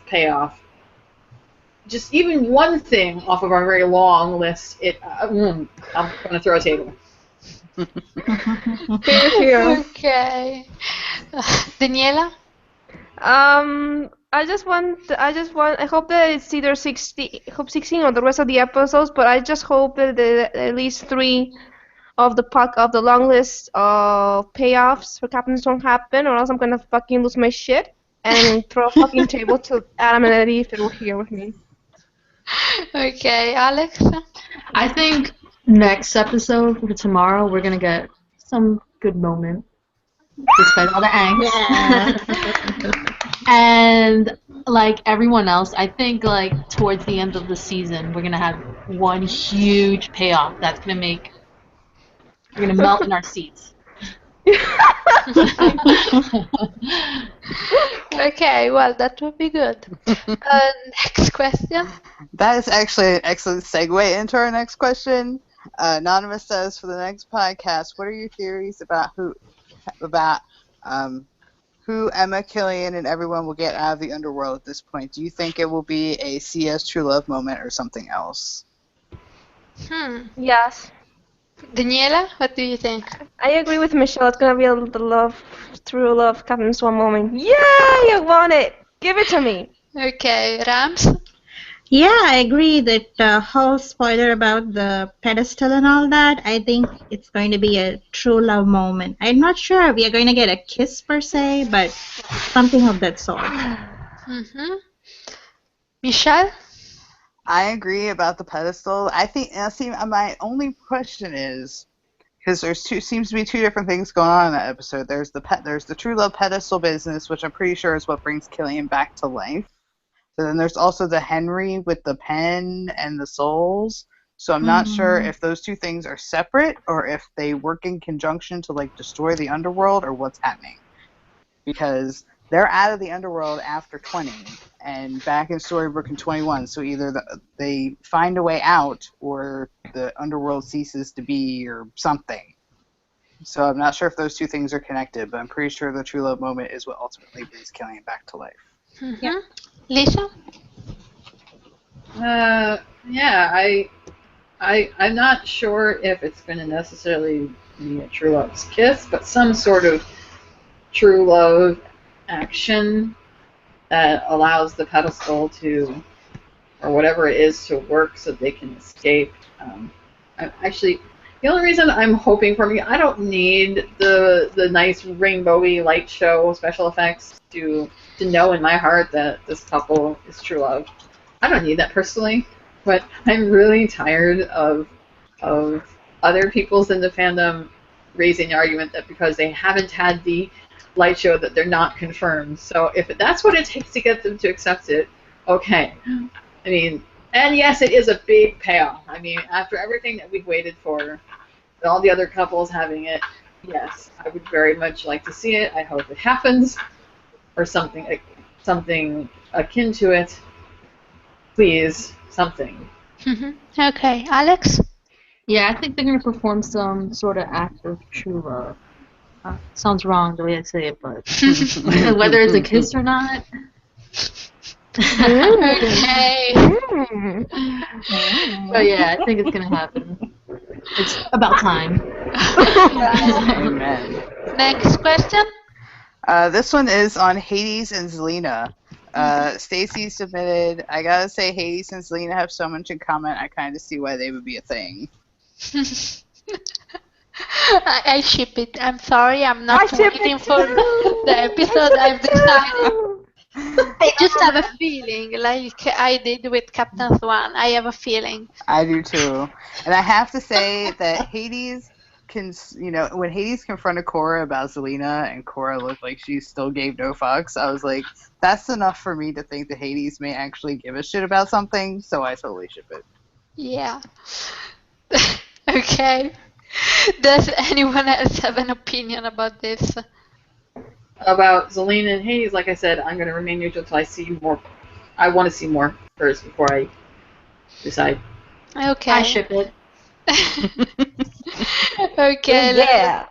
payoff, just even one thing off of our very long list, I'm going to throw a table. Here. Okay. Daniela. I hope that it's either 16 or the rest of the episodes, but I just hope that at least 3 of the long list of payoffs for Captain Storm happen, or else I'm gonna fucking lose my shit and throw a fucking table to Adam and Eddie if they were here with me. Okay, Alex. I think next episode for tomorrow we're gonna get some good moment, despite all the angst. And like everyone else, I think like towards the end of the season we're gonna have one huge payoff that's gonna make we're gonna melt in our seats. Okay, well, that would be good. Next question. That is actually an excellent segue into our next question. Anonymous says, for the next podcast, what are your theories about who Emma, Killian, and everyone will get out of the underworld at this point. Do you think it will be a CS True Love moment or something else? Yes. Daniela, what do you think? I agree with Michelle. It's gonna be the true love Captain Swan moment. Yay! I want it. Give it to me. Okay, Rams? Yeah, I agree that whole spoiler about the pedestal and all that, I think it's going to be a true love moment. I'm not sure we are going to get a kiss per se, but something of that sort. Mm-hmm. Michelle? I agree about the pedestal. I think, see, my only question is, because seems to be two different things going on in that episode. There's the true love pedestal business, which I'm pretty sure is what brings Killian back to life. So then there's also the Henry with the pen and the souls. So I'm not sure if those two things are separate or if they work in conjunction to like destroy the underworld or what's happening. Because they're out of the underworld after 20 and back in Storybrooke in 21. So either they find a way out or the underworld ceases to be or something. So I'm not sure if those two things are connected, but I'm pretty sure the true love moment is what ultimately brings Killian back to life. Mm-hmm. Yep. Lisa? Yeah, I'm not sure if it's going to necessarily be a true love's kiss, but some sort of true love action that allows the pedestal to, or whatever it is, to work so they can escape. Actually, the only reason I'm hoping for I don't need the nice rainbowy light show special effects to know in my heart that this couple is true love. I don't need that personally, but I'm really tired of other people's in the fandom raising the argument that because they haven't had the light show that they're not confirmed. So if that's what it takes to get them to accept it, okay. I mean, and yes, it is a big payoff. I mean, after everything that we've waited for, all the other couples having it, yes, I would very much like to see it. I hope it happens, or something akin to it. Please, something. Mm-hmm. Okay, Alex? Yeah, I think they're going to perform some sort of act of true love. Sounds wrong the way I say it, but whether it's a kiss or not. Okay. But yeah, I think it's going to happen. It's about time. Amen. Next question? This one is on Hades and Zelina. Stacy submitted, I gotta say, Hades and Zelina have so much in common, I kind of see why they would be a thing. I ship it. I'm sorry, I'm not waiting for the episode. I've decided. I just have a feeling, like I did with Captain Swan. I have a feeling. I do too. And I have to say that Hades when Hades confronted Korra about Zelina and Korra looked like she still gave no fucks, I was like, that's enough for me to think that Hades may actually give a shit about something, so I totally ship it. Yeah. Okay. Does anyone else have an opinion about this? About Zelina and Hades, like I said, I'm going to remain neutral until I see more. I want to see more first before I decide. Okay. I ship it. Okay. Yeah.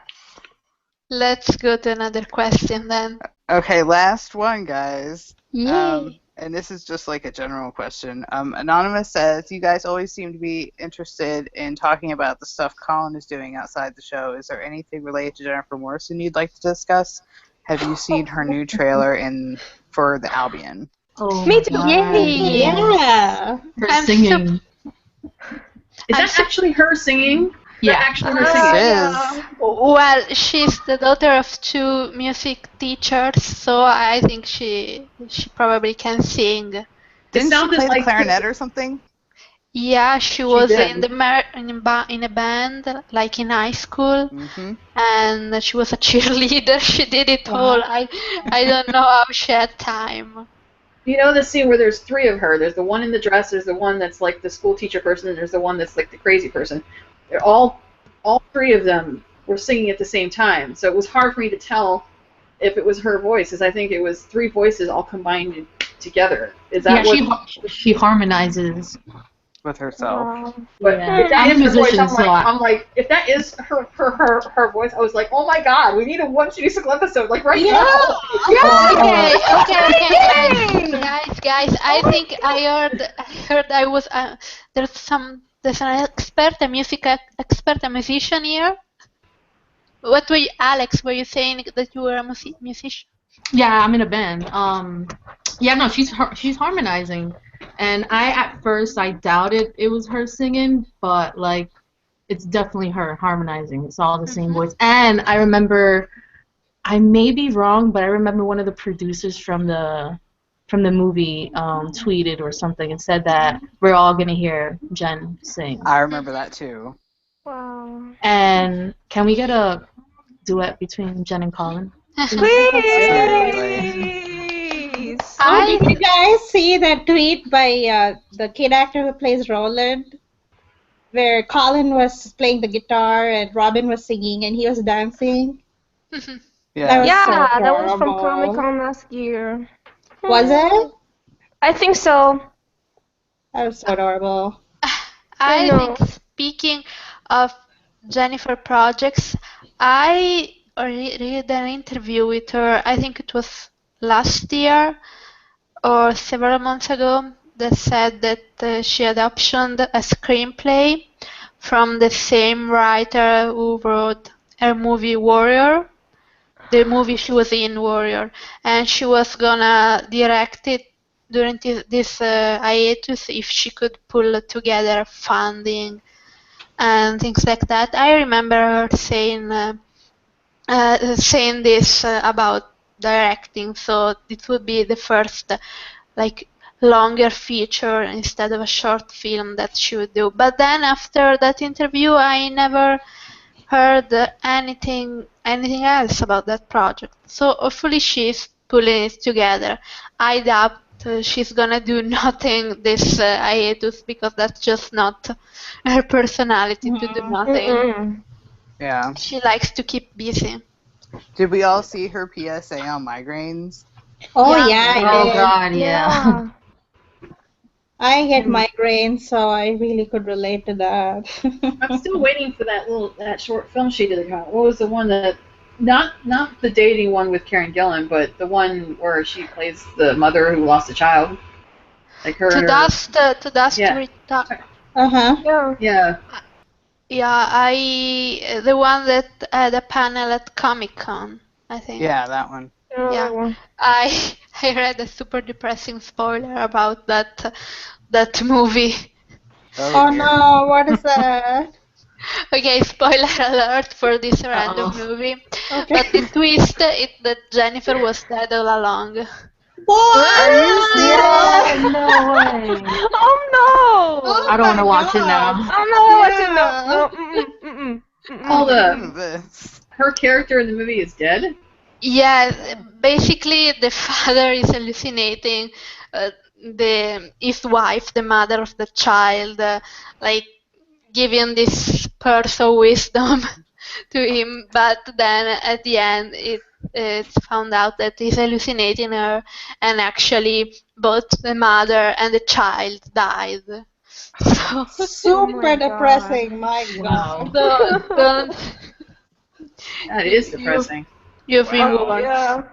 Let's go to another question then. Okay, last one, guys. Yay. And this is just like a general question. Anonymous says, you guys always seem to be interested in talking about the stuff Colin is doing outside the show. Is there anything related to Jennifer Morrison you'd like to discuss? Have you seen her new trailer for the Albion? Oh, Me too. Yay. Yeah. Her singing. Is that actually her singing? Yeah. Actually her singing? It is. Well, she's the daughter of two music teachers, so I think she probably can sing. Didn't she sounded play the like- clarinet or something? Yeah, she was did. in in a band, like in high school, Mm-hmm. and she was a cheerleader. She did it all. I don't know how she had time. You know the scene where there's three of her? There's the one in the dress, there's the one that's like the school teacher person, and there's the one that's like the crazy person. They're all three of them were singing at the same time. So it was hard for me to tell if it was her voice, because I think it was three voices all combined together. Is that Yeah, she harmonizes. with herself. Wow. But Yeah. if that I'm a is her voice, musician, so I'm like, if that is her voice, I was like, oh my god, we need a One Shitty Single episode, like right Yeah. now. Okay, Yay! guys. I think there's an expert, a music expert, a musician here. What were you, Alex? Were you saying that you were a musician? Yeah, I'm in a band. Yeah, no, she's harmonizing, and at first I doubted it was her singing, but like it's definitely her harmonizing. It's all the same voice. And I remember, I may be wrong, but I remember one of the producers from the movie tweeted or something and said that we're all gonna hear Jen sing. I remember that too. Wow. And can we get a duet between Jen and Colin? Seriously. Please. Oh, did you I guys see that tweet by the kid actor who plays Roland, where Colin was playing the guitar and Robin was singing and he was dancing? That Yeah. was so Yeah, that was from Comic adorable. Con last year. Was it? I think so. That was so adorable. I I know. think speaking of Jennifer projects, I read an interview with her. I think it was last year or several months ago that said that she had optioned a screenplay from the same writer who wrote her movie Warrior, the movie she was in Warrior, and she was gonna direct it during this hiatus if she could pull together funding and things like that. I remember her saying this about directing, so it would be the first like longer feature instead of a short film that she would do. But then after that interview, I never heard anything else about that project. So hopefully she's pulling it together. I doubt she's gonna do nothing this hiatus because that's just not her personality to do Mhm. nothing. Mm-mm. Yeah. She likes to keep busy. Did we all see her PSA on migraines? Oh Yeah. yeah, I Oh did. God, yeah. Yeah. I get migraines, so I really could relate to that. I'm still waiting for that short film she did. What was the one that not the dating one with Karen Gillan, but the one where she plays the mother who lost a child, like her and her. To dust Yeah. Uh-huh. Yeah. Yeah. Yeah, the one that had a panel at Comic Con, I think. Yeah, that one. Another Yeah, one. I read a super depressing spoiler about that movie. Oh dear. no, what is that? Okay, spoiler alert for this random Uh-oh. movie. Okay. But the twist is that Jennifer was dead all along. What? Are you serious? No way. Oh no! Oh I don't want to my watch it God. now. Oh no! What's it? No, Yeah. no. Mm-mm, mm-mm, All mm-mm. This. her character in the movie is dead. Yeah, basically the father is hallucinating his wife, the mother of the child, like giving this pearls of wisdom to him, but then at the end it's found out that he's hallucinating her, and actually both the mother and the child died. So, Super my God. depressing, my Wow. God. don't That is you depressing. you've been Oh, warned. yeah.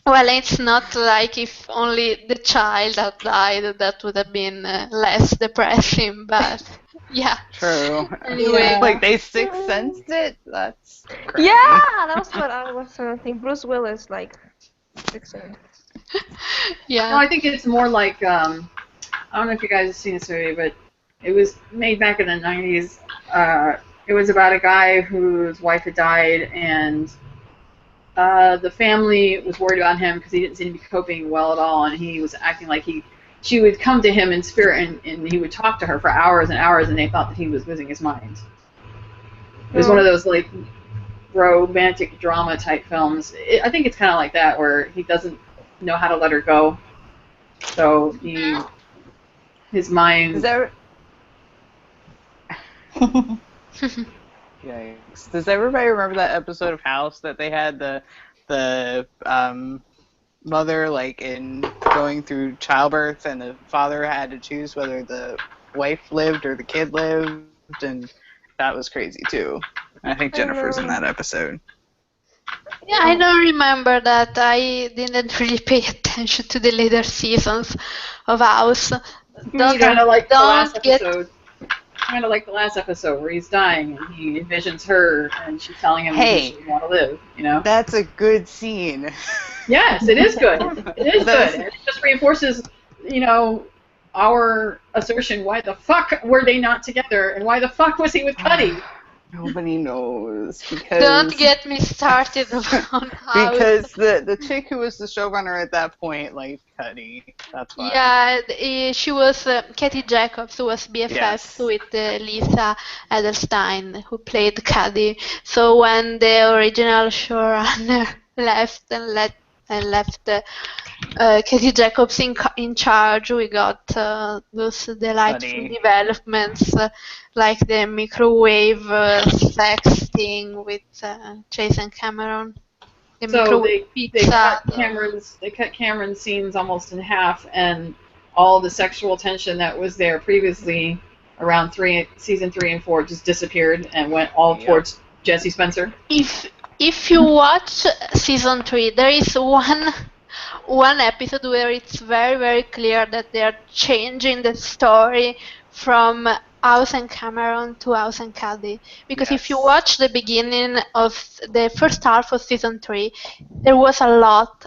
Well, it's not like if only the child had died, that would have been less depressing, but yeah. True. Anyway, Yeah. Like they sixth sensed it. That's crazy. Yeah, that was what I was trying to think. Bruce Willis, like, fixing. No, yeah. I think it's more like I don't know if you guys have seen this movie, but it was made back in the 90s. It was about a guy whose wife had died, and the family was worried about him because he didn't seem to be coping well at all, and he was acting like she would come to him in spirit, and he would talk to her for hours and hours, and they thought that he was losing his mind. It was one of those like romantic drama type films. I think it's kind of like that, where he doesn't know how to let her go, so his mind. Is that? Yikes. Does everybody remember that episode of House that they had the mother like in going through childbirth and the father had to choose whether the wife lived or the kid lived, and that was crazy too. I think I don't Jennifer's in know. that episode. Yeah, I don't remember that. I didn't really pay attention to the later seasons of House. Me Kind either. of like the last Don't get. episode. Kind of like the last episode where he's dying and he envisions her and she's telling him Hey. he should want to live. You know. That's a good scene. Yes, it is good. It is That's- good. And it just reinforces, our assertion. Why the fuck were they not together? And why the fuck was he with Cuddy? Nobody knows because Don't get me started on House. because the chick who was the showrunner at that point liked Cuddy. That's why. Yeah, she was Katie Jacobs, who was BFFs Yes. with Lisa Edelstein, who played Cady. So when the original showrunner left and left Katie Jacobs in charge, we got those delightful Funny. developments like the microwave sex thing with Jason Cameron. The So microwave they pizza. cut Cameron's scenes almost in half, and all the sexual tension that was there previously around season 3 and 4 just disappeared and went all Yep. towards Jesse Spencer. If you watch season 3, there is one episode where it's very, very clear that they are changing the story from House and Cameron to House and Cady. Because if you Yes. watch the beginning of the first half of season 3, there was a lot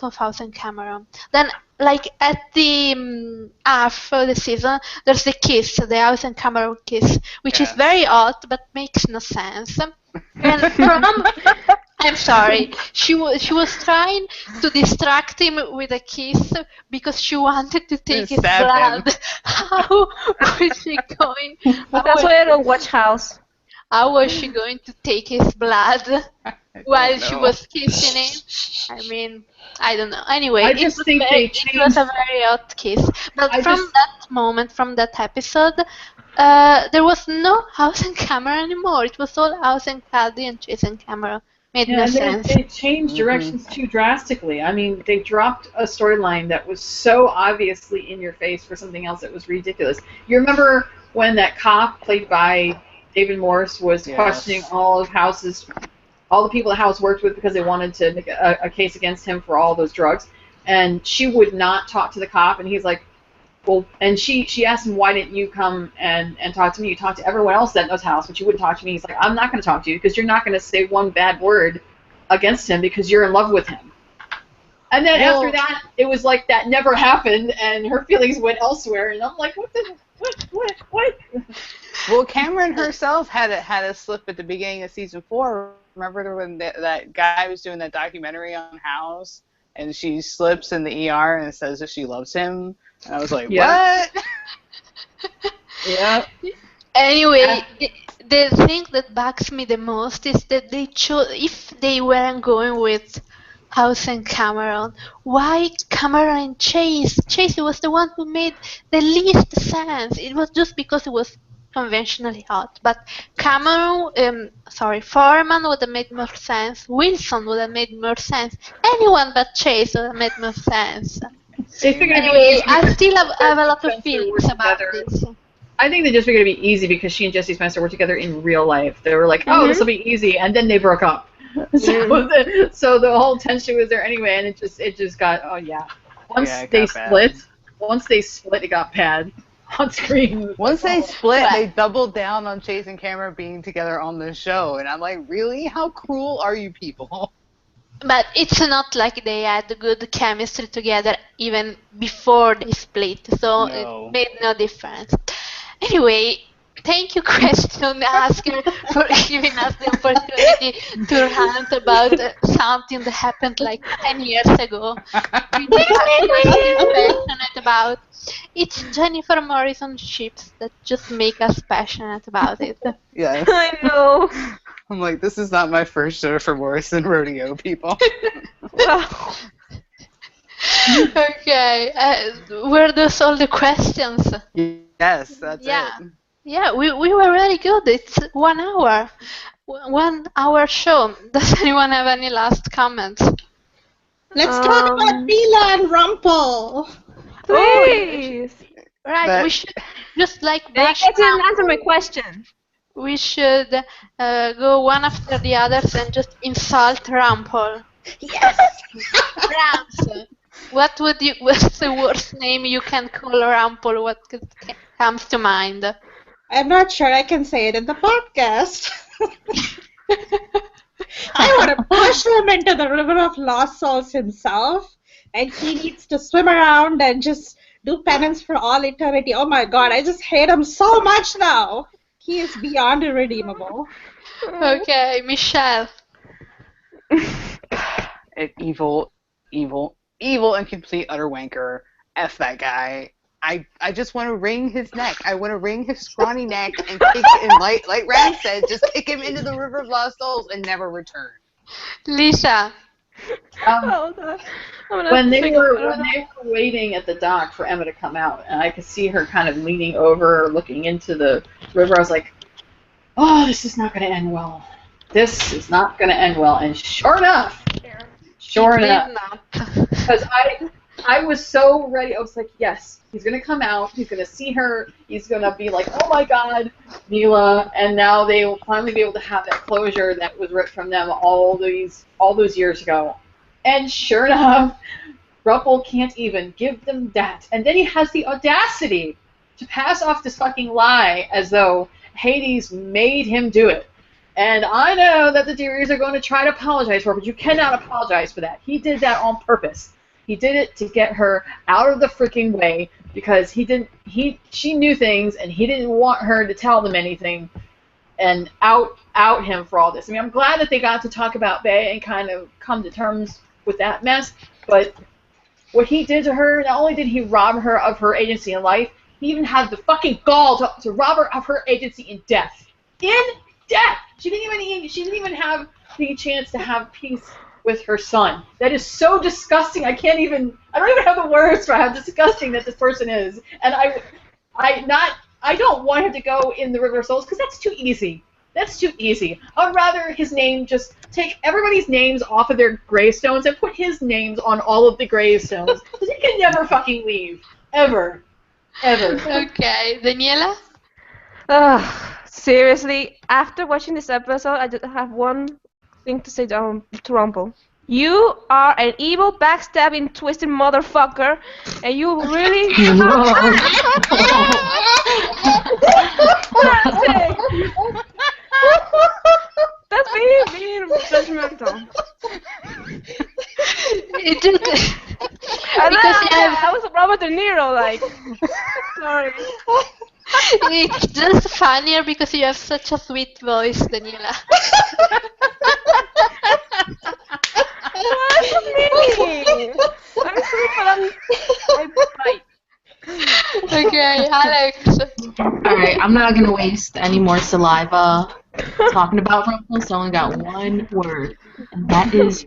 of House and Cameron. Then, like at the half of the season, there's the kiss, the House and Cameron kiss, which is Yes. very odd but makes no sense. And from I'm sorry. She was trying to distract him with a kiss because she wanted to take his Stab him. blood. How was she going? That's why I don't watch House. How was she going to take his blood while she know. was kissing him? I mean, I don't know. Anyway, I just think it was a very odd kiss. But I from just- that moment, from that episode, there was no House and Cameron anymore. It was all House and Cady and Jason Cameron. Made no and sense. they changed directions too drastically. I mean, they dropped a storyline that was so obviously in your face for something else that was ridiculous. You remember when that cop, played by David Morse, was Yes. questioning all of House's, all the people that House worked with because they wanted to make a case against him for all those drugs, and she would not talk to the cop, and he's like, well, and she asked him, why didn't you come and talk to me? You talked to everyone else that knows House, but you wouldn't talk to me. He's like, I'm not going to talk to you because you're not going to say one bad word against him because you're in love with him. And then Well- after that, it was like that never happened, and her feelings went elsewhere, and I'm like, what? Well, Cameron herself had a slip at the beginning of season 4. Remember when that guy was doing that documentary on House, and she slips in the ER and says that she loves him, and I was like, Yeah. what? Yeah. Anyway, the thing that bugs me the most is that they chose, if they weren't going with House and Cameron, why Cameron and Chase? Chase was the one who made the least sense. It was just because it was conventionally hot. But Foreman would have made more sense. Wilson would have made more sense. Anyone but Chase would have made more sense. They figured it'd be Anyway, easy I still have a lot of Spencer feelings were about together. this. I think they just figured it'd be easy because she and Jesse Spencer were together in real life. They were like, oh, this will be easy, and then they broke up. So the whole tension was there anyway, and it just got, oh yeah. Once Yeah, it they got bad. split, it got bad on screen. Once they split, But- they doubled down on Chase and Cameron being together on the show, and I'm like, really? How cruel are you people? But it's not like they had good chemistry together even before they split, so No. it made no difference. Anyway, thank you, question asker, for giving us the opportunity to rant about something that happened like 10 years ago. We need to be passionate about. It's Jennifer Morrison ships that just make us passionate about it. Yes. I know. I'm like, this is not my first Jennifer Morrison rodeo, people. Well, Okay, were those all the questions? Yes, that's Yeah. it. Yeah, we were really good. It's 1 hour. 1 hour show. Does anyone have any last comments? Let's talk about Mila and Rumpel. please. Right, we But should just like You bash guys didn't answer my Rumple. question. We should go one after the others and just insult Rumple. Yes. Rams, what's the worst name you can call Rumple? What comes to mind? I'm not sure I can say it in the podcast. I want to push him into the river of lost souls himself, and he needs to swim around and just do penance for all eternity. Oh my god, I just hate him so much now. He is beyond irredeemable. Okay, Michelle. an evil, and complete utter wanker. F that guy. I just want to wring his neck. I want to wring his scrawny neck and kick him, like Ram said, just kick him into the river of lost souls and never return. Lisa. Hold on. I'm gonna When they think were about it. waiting at the dock for Emma to come out, and I could see her kind of leaning over, looking into the river, I was like, "Oh, this is not going to end well. This is not going to end well." And sure enough, It did not. because I was so ready. I was like, "Yes, he's going to come out. He's going to see her. He's going to be like, oh my God, Mila." And now they will finally be able to have that closure that was ripped from them all those years ago. And sure enough, Ruppel can't even give them that. And then he has the audacity to pass off this fucking lie as though Hades made him do it. And I know that the Dearies are going to try to apologize for it, but you cannot apologize for that. He did that on purpose. He did it to get her out of the freaking way because she knew things and he didn't want her to tell them anything and out him for all this. I mean, I'm glad that they got to talk about Bay and kind of come to terms with that mess, but what he did to her, not only did he rob her of her agency in life, he even had the fucking gall to rob her of her agency in death. In death! She didn't even have the chance to have peace with her son. That is so disgusting. I don't even have the words for how disgusting that this person is. And I don't want him to go in the River of Souls because that's too easy. That's too easy. I'd rather his name just take everybody's names off of their gravestones and put his names on all of the gravestones. Because he can never fucking leave. Ever. Ever. Okay, Daniela? Seriously, after watching this episode, I just have one thing to say to Rumple. You are an evil, backstabbing, twisted motherfucker, and you really. That's me being judgmental. It just I was Robert De Niro, like. Sorry. it's just funnier because you have such a sweet voice, Daniela. That's me. I'm sweet, but I bite. Okay, Alex. Alright, I'm not gonna waste any more saliva talking about Rumpel, so I only got one word, and that is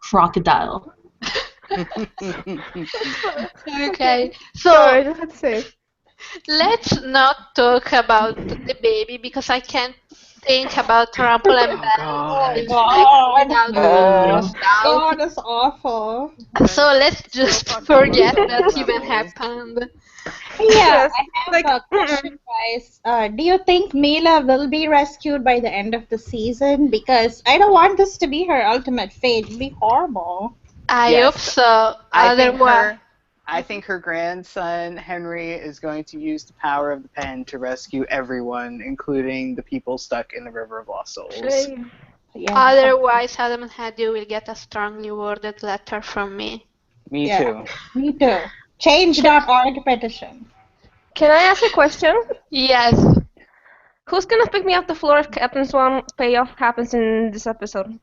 crocodile. Okay, Sorry, I so just had to say. let's not talk about the baby because I can't think about Rumple and Belle God. without gross out. God, that's awful. So let's just forget that even happened. Yeah, Yes, I have like, a question, guys. Do you think Mila will be rescued by the end of the season? Because I don't want this to be her ultimate fate. It'd be horrible. I Yes. hope so. I think her grandson Henry is going to use the power of the pen to rescue everyone, including the people stuck in the River of Lost Souls. Yeah. Otherwise, Adam and Hadi will get a strongly worded letter from me. Me Yeah. too. Me too. Change.org petition. Can I ask a question? Yes. Who's gonna pick me off the floor if Captain Swan payoff happens in this episode?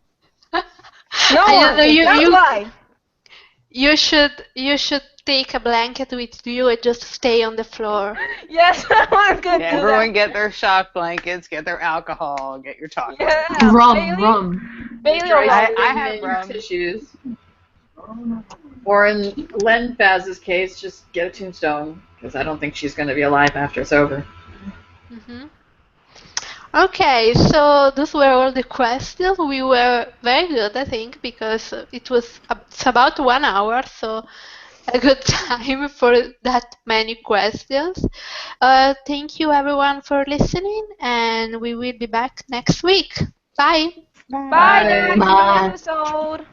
No I one. don't know, That's why. You should take a blanket with you and just stay on the floor. Yes, I'm gonna Yeah, do everyone that. get their shock blankets, get their alcohol, get your talk. Yeah, Rum, rum. Bailey Dry always- I have cleaning rum. tissues. Or in Len Faz's case, just get a tombstone, because I don't think she's going to be alive after it's over. Mhm. Okay, so those were all the questions. We were very good, I think, because it's about 1 hour. So a good time for that many questions. Thank you everyone for listening, and we will be back next week. Bye. Bye, Bye. guys. See you in the Bye. next episode.